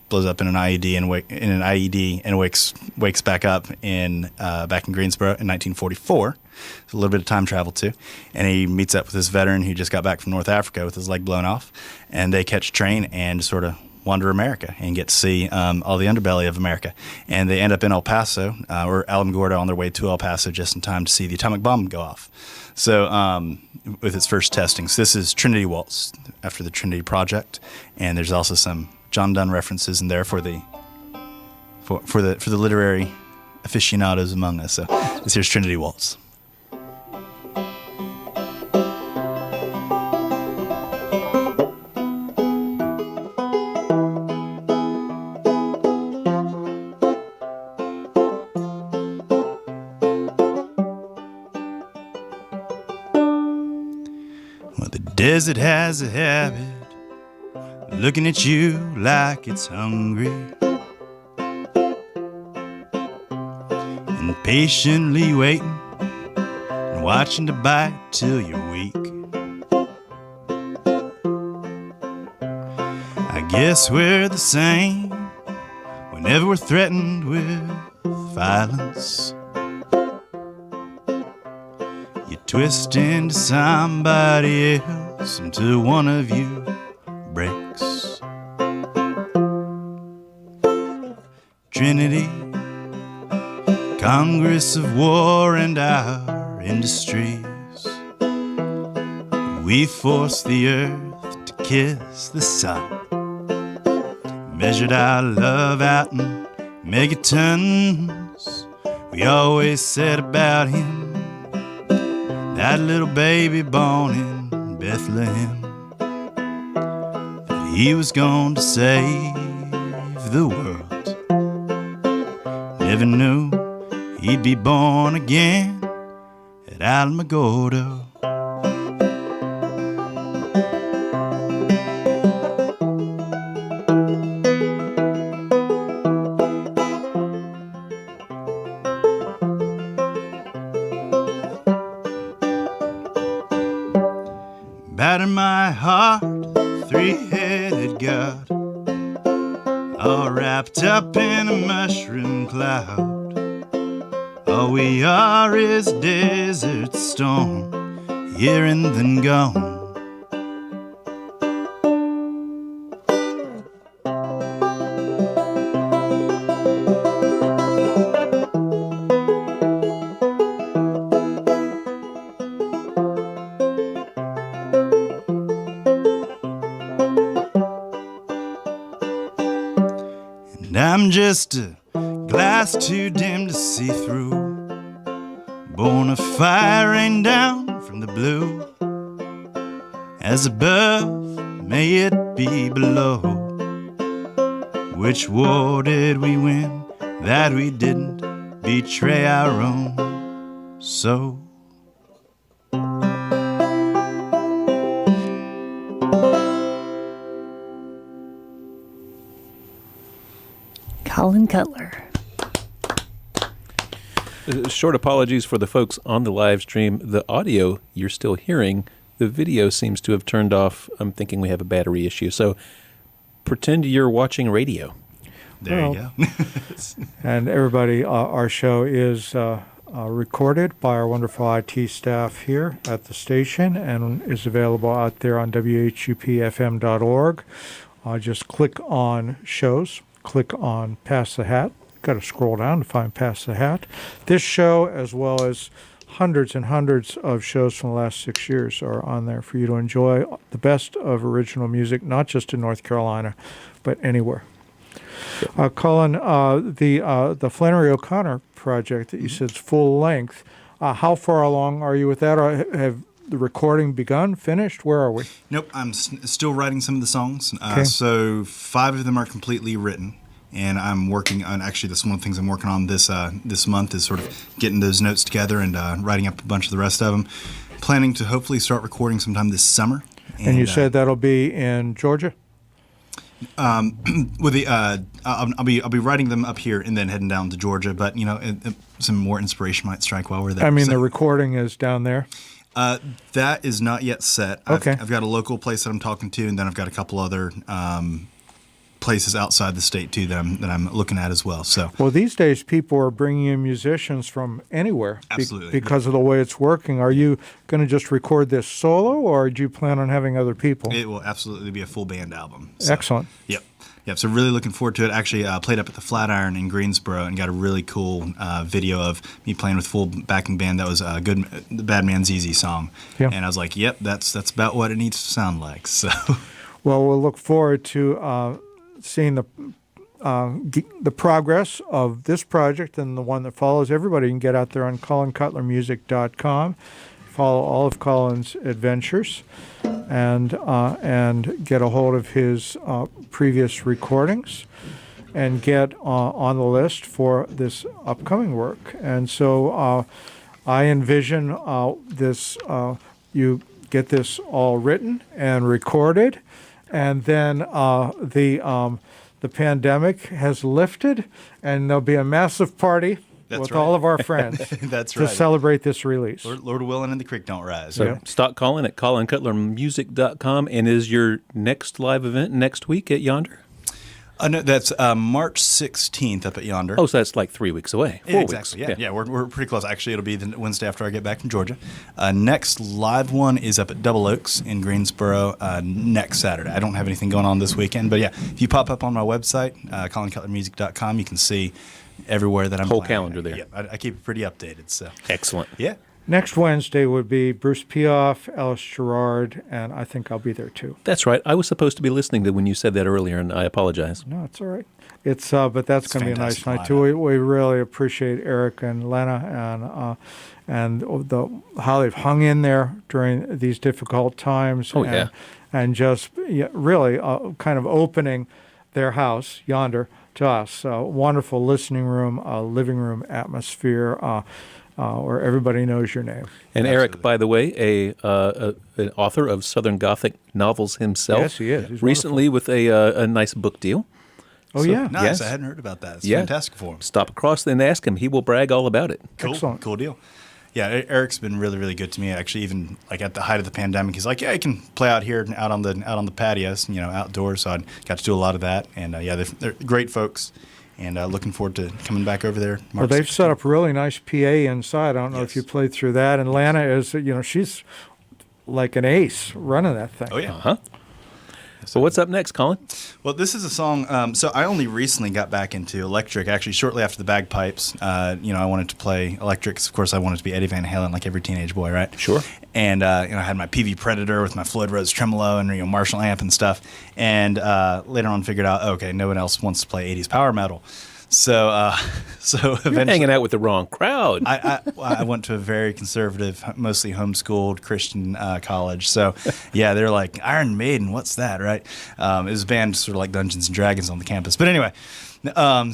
[SPEAKER 4] blows up in an IED and wakes back up back in Greensboro in 1944. It's a little bit of time travel too, and he meets up with this veteran who just got back from North Africa with his leg blown off, and they catch a train and sort of wander America and get to see all the underbelly of America. And they end up in El Paso, or Alamogordo, on their way to El Paso just in time to see the atomic bomb go off. So with its first testing. So this is Trinity Waltz after the Trinity Project, and there's also some John Donne references in there for the literary aficionados among us. So this here's Trinity Waltz. Desert has a habit of looking at you like it's hungry and patiently waiting and watching to bite till you're weak. I guess we're the same whenever we're threatened with violence. You twist into somebody else until one of you breaks. Trinity, Congress of War and our industries, we force the earth to kiss the sun. Measured our love out in megatons. We always said about him, that little baby born in Bethlehem, that he was going to save the world. Never knew he'd be born again at Alamogordo. Batter my heart, three-headed God, all wrapped up in a mushroom cloud. All we are is desert storm, here and then gone. And I'm just a glass too dim to see through, born of fire rain down from the blue. As above, may it be below. Which war did we win that we didn't betray our own soul?
[SPEAKER 5] Colin Cutler.
[SPEAKER 2] Short apologies for the folks on the live stream. The audio you're still hearing. The video seems to have turned off. I'm thinking we have a battery issue. So pretend you're watching radio.
[SPEAKER 4] There you go.
[SPEAKER 3] And everybody, our show is recorded by our wonderful IT staff here at the station and is available out there on WHUPFM.org. Just click on shows, click on Pass the Hat. Got to scroll down to find Pass the Hat. This show, as well as hundreds and hundreds of shows from the last 6 years, are on there for you to enjoy the best of original music, not just in North Carolina, but anywhere. Colin, the Flannery O'Connor project that you said is full length, how far along are you with that? Or have the recording begun, finished? Where are we?
[SPEAKER 4] Nope, I'm still writing some of the songs.
[SPEAKER 3] Okay.
[SPEAKER 4] So 5 of them are completely written. And I'm working on, actually, that's one of the things I'm working on this month is sort of getting those notes together and writing up a bunch of the rest of them. Planning to hopefully start recording sometime this summer.
[SPEAKER 3] And you said that'll be in Georgia?
[SPEAKER 4] With the I'll be writing them up here and then heading down to Georgia. But some more inspiration might strike while we're there.
[SPEAKER 3] I mean, the recording is down there.
[SPEAKER 4] That is not yet set.
[SPEAKER 3] Okay.
[SPEAKER 4] I've got a local place that I'm talking to, and then I've got a couple other places outside the state too that I'm looking at as well. So
[SPEAKER 3] Well, these days people are bringing in musicians from anywhere
[SPEAKER 4] Absolutely.
[SPEAKER 3] because of the way it's working. Are you going to just record this solo, or do you plan on having other people?
[SPEAKER 4] it will absolutely be a full band album. So,
[SPEAKER 3] Excellent.
[SPEAKER 4] Yep. Yep. So really looking forward to it. Actually, played up at the Flatiron in Greensboro and got a really cool video of me playing with full backing band. That was the Bad Man's Easy song.
[SPEAKER 3] Yeah.
[SPEAKER 4] And I was like, yep, that's about what it needs to sound like. So
[SPEAKER 3] Well, we'll look forward to seeing the progress of this project and the one that follows. Everybody can get out there on ColinCutlerMusic.com, follow all of Colin's adventures, and get a hold of his previous recordings, and get on the list for this upcoming work. And so I envision this. You get this all written and recorded, and then the pandemic has lifted, and there'll be a massive party with all of our friends
[SPEAKER 4] that's
[SPEAKER 3] to
[SPEAKER 4] right.
[SPEAKER 3] celebrate this release.
[SPEAKER 4] Lord willing, and the creek don't rise.
[SPEAKER 2] So
[SPEAKER 3] Yeah.
[SPEAKER 2] stalk Colin at ColinCutlerMusic.com. And is your next live event next week at Yonder?
[SPEAKER 4] No, that's March 16th up at Yonder.
[SPEAKER 2] Oh, so that's like 3 weeks away. 4 weeks.
[SPEAKER 4] Exactly. Yeah. We're pretty close. Actually, it'll be the Wednesday after I get back from Georgia. Next live one is up at Double Oaks in Greensboro next Saturday. I don't have anything going on this weekend, but yeah, if you pop up on my website, ColinCutlerMusic.com, you can see everywhere that I'm
[SPEAKER 2] Whole
[SPEAKER 4] playing.
[SPEAKER 2] calendar there.
[SPEAKER 4] Yeah, I keep it pretty updated. So
[SPEAKER 2] Excellent.
[SPEAKER 4] yeah.
[SPEAKER 3] Next Wednesday would be Bruce Pioff, Ellis Gerard, and I think I'll be there too.
[SPEAKER 2] That's right. I was supposed to be listening to when you said that earlier, and I apologize.
[SPEAKER 3] No, it's all right. It's but that's
[SPEAKER 4] It's
[SPEAKER 3] going to be a nice
[SPEAKER 4] fantastic
[SPEAKER 3] night too. We really appreciate Eric and Lena and how they've hung in there during these difficult times.
[SPEAKER 2] Oh,
[SPEAKER 3] and,
[SPEAKER 2] yeah.
[SPEAKER 3] and just really kind of opening their house Yonder to us. Wonderful listening room, living room atmosphere. Where everybody knows your name.
[SPEAKER 2] And Eric, by the way, an author of Southern Gothic novels himself.
[SPEAKER 3] Yes, he is. He's
[SPEAKER 2] recently with a nice book deal.
[SPEAKER 3] Oh, yeah.
[SPEAKER 4] Nice.
[SPEAKER 2] Yes.
[SPEAKER 4] I hadn't heard about that. It's
[SPEAKER 2] Yeah.
[SPEAKER 4] fantastic for him.
[SPEAKER 2] Stop across and ask him. He will brag all about it.
[SPEAKER 4] Cool.
[SPEAKER 3] Excellent.
[SPEAKER 4] Cool deal. Yeah, Eric's been really, really good to me. Actually, even like at the height of the pandemic, he's like, "Yeah, you can play out here, and out on the patios, outdoors." So I got to do a lot of that, and they're great folks, and looking forward to coming back over there.
[SPEAKER 3] Well, they've set up really nice PA inside. I don't know if
[SPEAKER 4] Yes.
[SPEAKER 3] you played through that. And Lana is, she's like an ace running that thing.
[SPEAKER 4] Oh yeah.
[SPEAKER 2] Huh? So what's up next, Colin?
[SPEAKER 4] Well, this is a song. So I only recently got back into electric. Actually, shortly after the bagpipes, I wanted to play electric. 'Cause of course, I wanted to be Eddie Van Halen, like every teenage boy, right?
[SPEAKER 2] Sure.
[SPEAKER 4] And I had my PV Predator with my Floyd Rose tremolo and Marshall amp and stuff. And later on, figured out, okay, no one else wants to play 80s power metal. So
[SPEAKER 2] You're
[SPEAKER 4] eventually,
[SPEAKER 2] hanging out with the wrong crowd.
[SPEAKER 4] I went to a very conservative, mostly homeschooled Christian college. So, yeah, they're like, Iron Maiden, what's that, right? It was a band sort of like Dungeons and Dragons on the campus. But anyway, I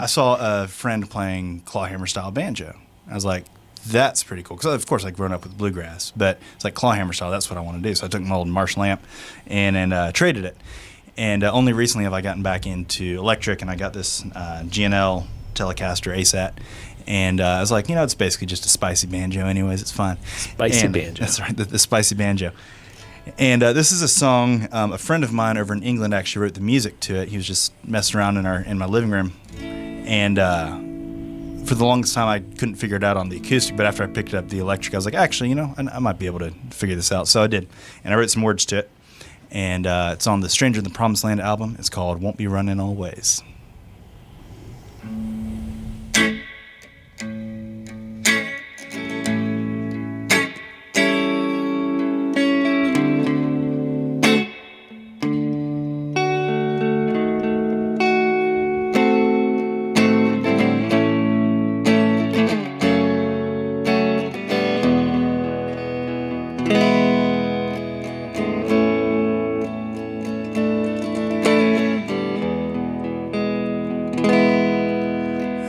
[SPEAKER 4] saw a friend playing clawhammer style banjo. I was like, that's pretty cool. Because, of course, I'd grown up with bluegrass. But it's like clawhammer style, that's what I want to do. So I took my old Marshall amp and traded it. And only recently have I gotten back into electric, and I got this GNL Telecaster ASAT. And I was like, it's basically just a spicy banjo anyways. It's fine.
[SPEAKER 2] Spicy banjo.
[SPEAKER 4] That's right, the spicy banjo. And this is a song a friend of mine over in England actually wrote the music to it. He was just messing around in my living room. And for the longest time, I couldn't figure it out on the acoustic. But after I picked up the electric, I was like, actually, I might be able to figure this out. So I did. And I wrote some words to it. And it's on the Stranger in the Promised Land album. It's called Won't Be Running Always.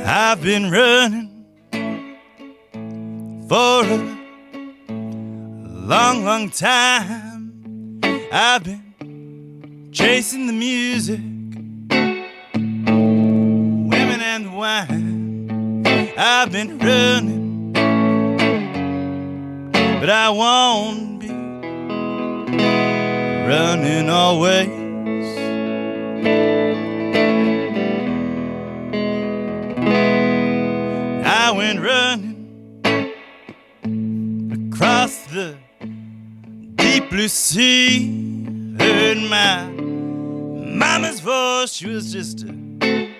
[SPEAKER 4] I've been running for a long, long time. I've been chasing the music, women and the wine. I've been running, but I won't be running always. the deep blue sea. Heard my mama's voice, she was just calling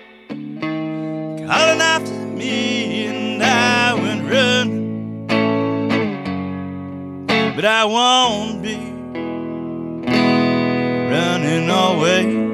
[SPEAKER 4] after me, and I went running. But I won't be running always.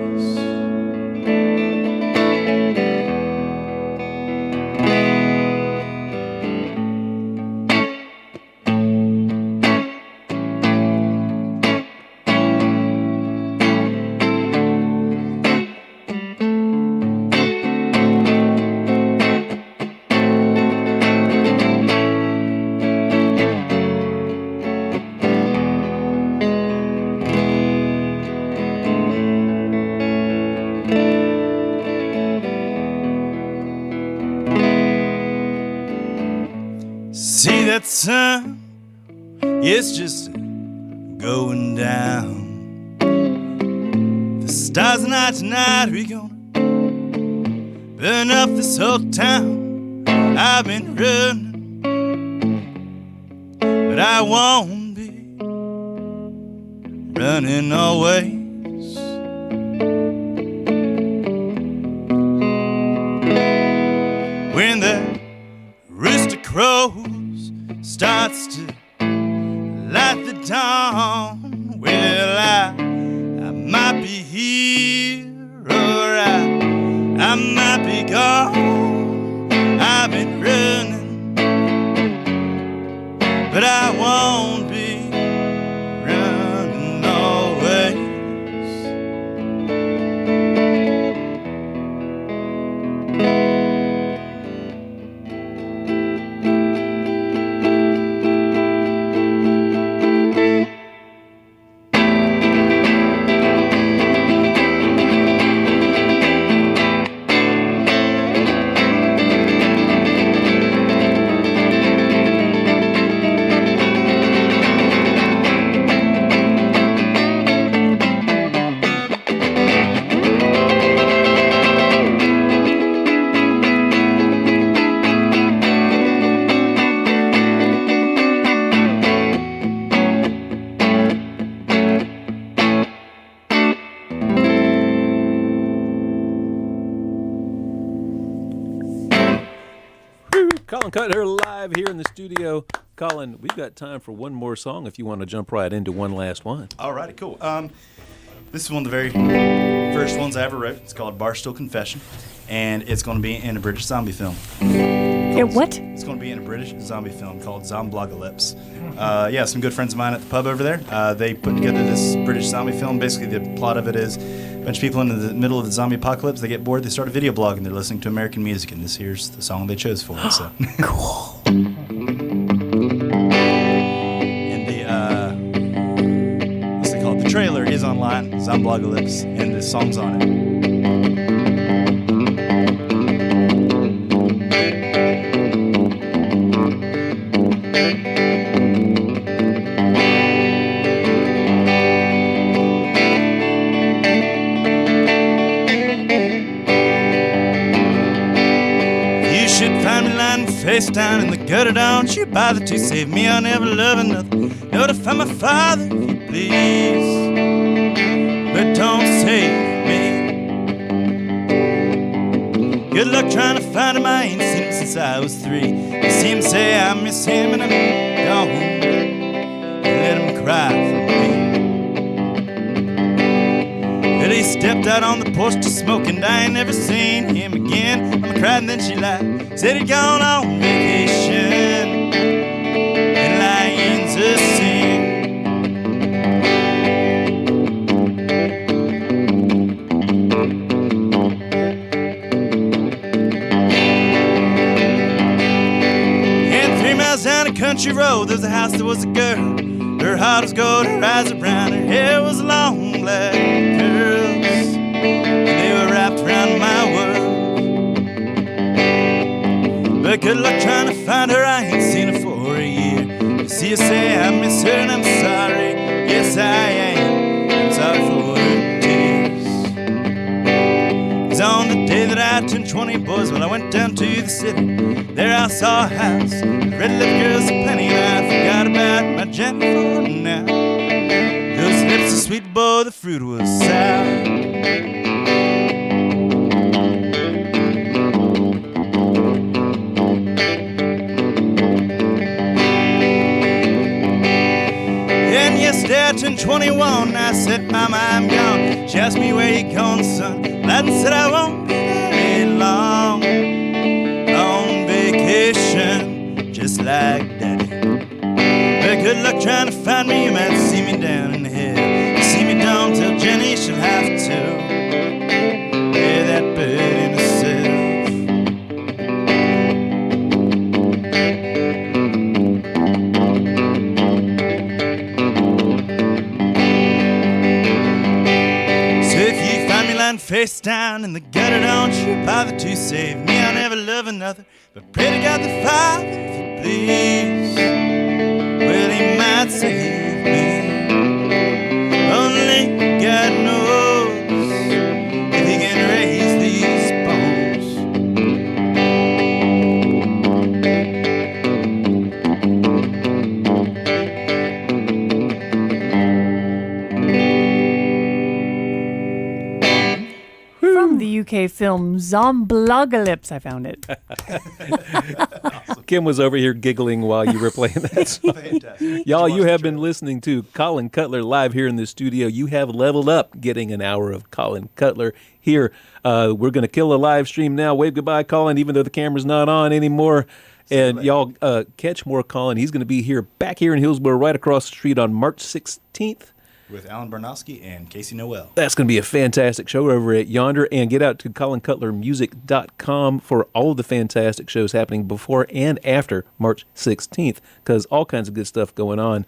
[SPEAKER 4] See that sun, it's just going down. The stars and I tonight, we gonna burn up this whole town. I've been running, but I won't be running always. When the rooster crows starts to light the dawn, well, I might be here or I might be gone. I've been running, but I won't be running always.
[SPEAKER 2] Colin Cutler live here in the studio. Colin, we've got time for one more song if you want to jump right into one last one.
[SPEAKER 4] All righty, cool. This is one of the very first ones I ever wrote. It's called Barstool Confession, and it's going to be in a British zombie film.
[SPEAKER 5] What?
[SPEAKER 4] It's going to be in a British zombie film called Zomblogalypse. Yeah, some good friends of mine at the pub over there, they put together this British zombie film. Basically, the plot of it is a bunch of people in the middle of the zombie apocalypse, they get bored, they start a video blog, and they're listening to American music, and this here's the song they chose for it. So.
[SPEAKER 5] Cool.
[SPEAKER 4] And what's it called? The trailer is online, Zomblogalypse, and the song's on it. Face down in the gutter, don't you bother to save me. I'll never love another. Notify my father, if you please, but don't save me. Good luck trying to find him. I ain't seen him since I was 3. You see him say I miss him and I'm gone, and let him cry for me. But he stepped out on the porch to smoke, and I ain't never seen him again. Mama cried and then she lied. Said he'd gone on vacation, and lying's a sin. And 3 miles down a country road, there's a house, there was a girl. Her heart was gold, her eyes were brown, her hair was long black curls, and they were wrapped around my world. But good luck trying to find her, I ain't seen her for a year. You see her say I miss her and I'm sorry. Yes, I am. I'm sorry for her tears. It was on the day that I turned 20, boys, when I went down to the city. There I saw a house, red-lipped girls aplenty, and I forgot about my Jack sweet boy, the fruit was sour. And yesterday I turned 21. I said, Mama, I'm gone. She asked me, where you going, son? Latin said, I won't be very long. On vacation, just like Daddy. Well, good luck trying to find me. You might see me down in the hill. You see me down till Jenny, she'll have to pay that bird in herself. Face down in the gutter, don't you bother to save me. I'll never love another, but pray to God the Father, if you please. Well, he might save me. Only God knows if he can raise these
[SPEAKER 5] From the UK film Zomblogalypse, I found it.
[SPEAKER 2] Kim was over here giggling while you were playing that song.
[SPEAKER 4] Fantastic.
[SPEAKER 2] Y'all, you have been listening to Colin Cutler live here in the studio. You have leveled up getting an hour of Colin Cutler here. We're going to kill a live stream now. Wave goodbye, Colin, even though the camera's not on anymore. And y'all catch more Colin. He's going to be here back here in Hillsborough right across the street on March 16th.
[SPEAKER 4] With Alan Barnowski and Casey Noel.
[SPEAKER 2] That's going to be a fantastic show over at Yonder. And get out to ColinCutlerMusic.com for all of the fantastic shows happening before and after March 16th, because all kinds of good stuff going on.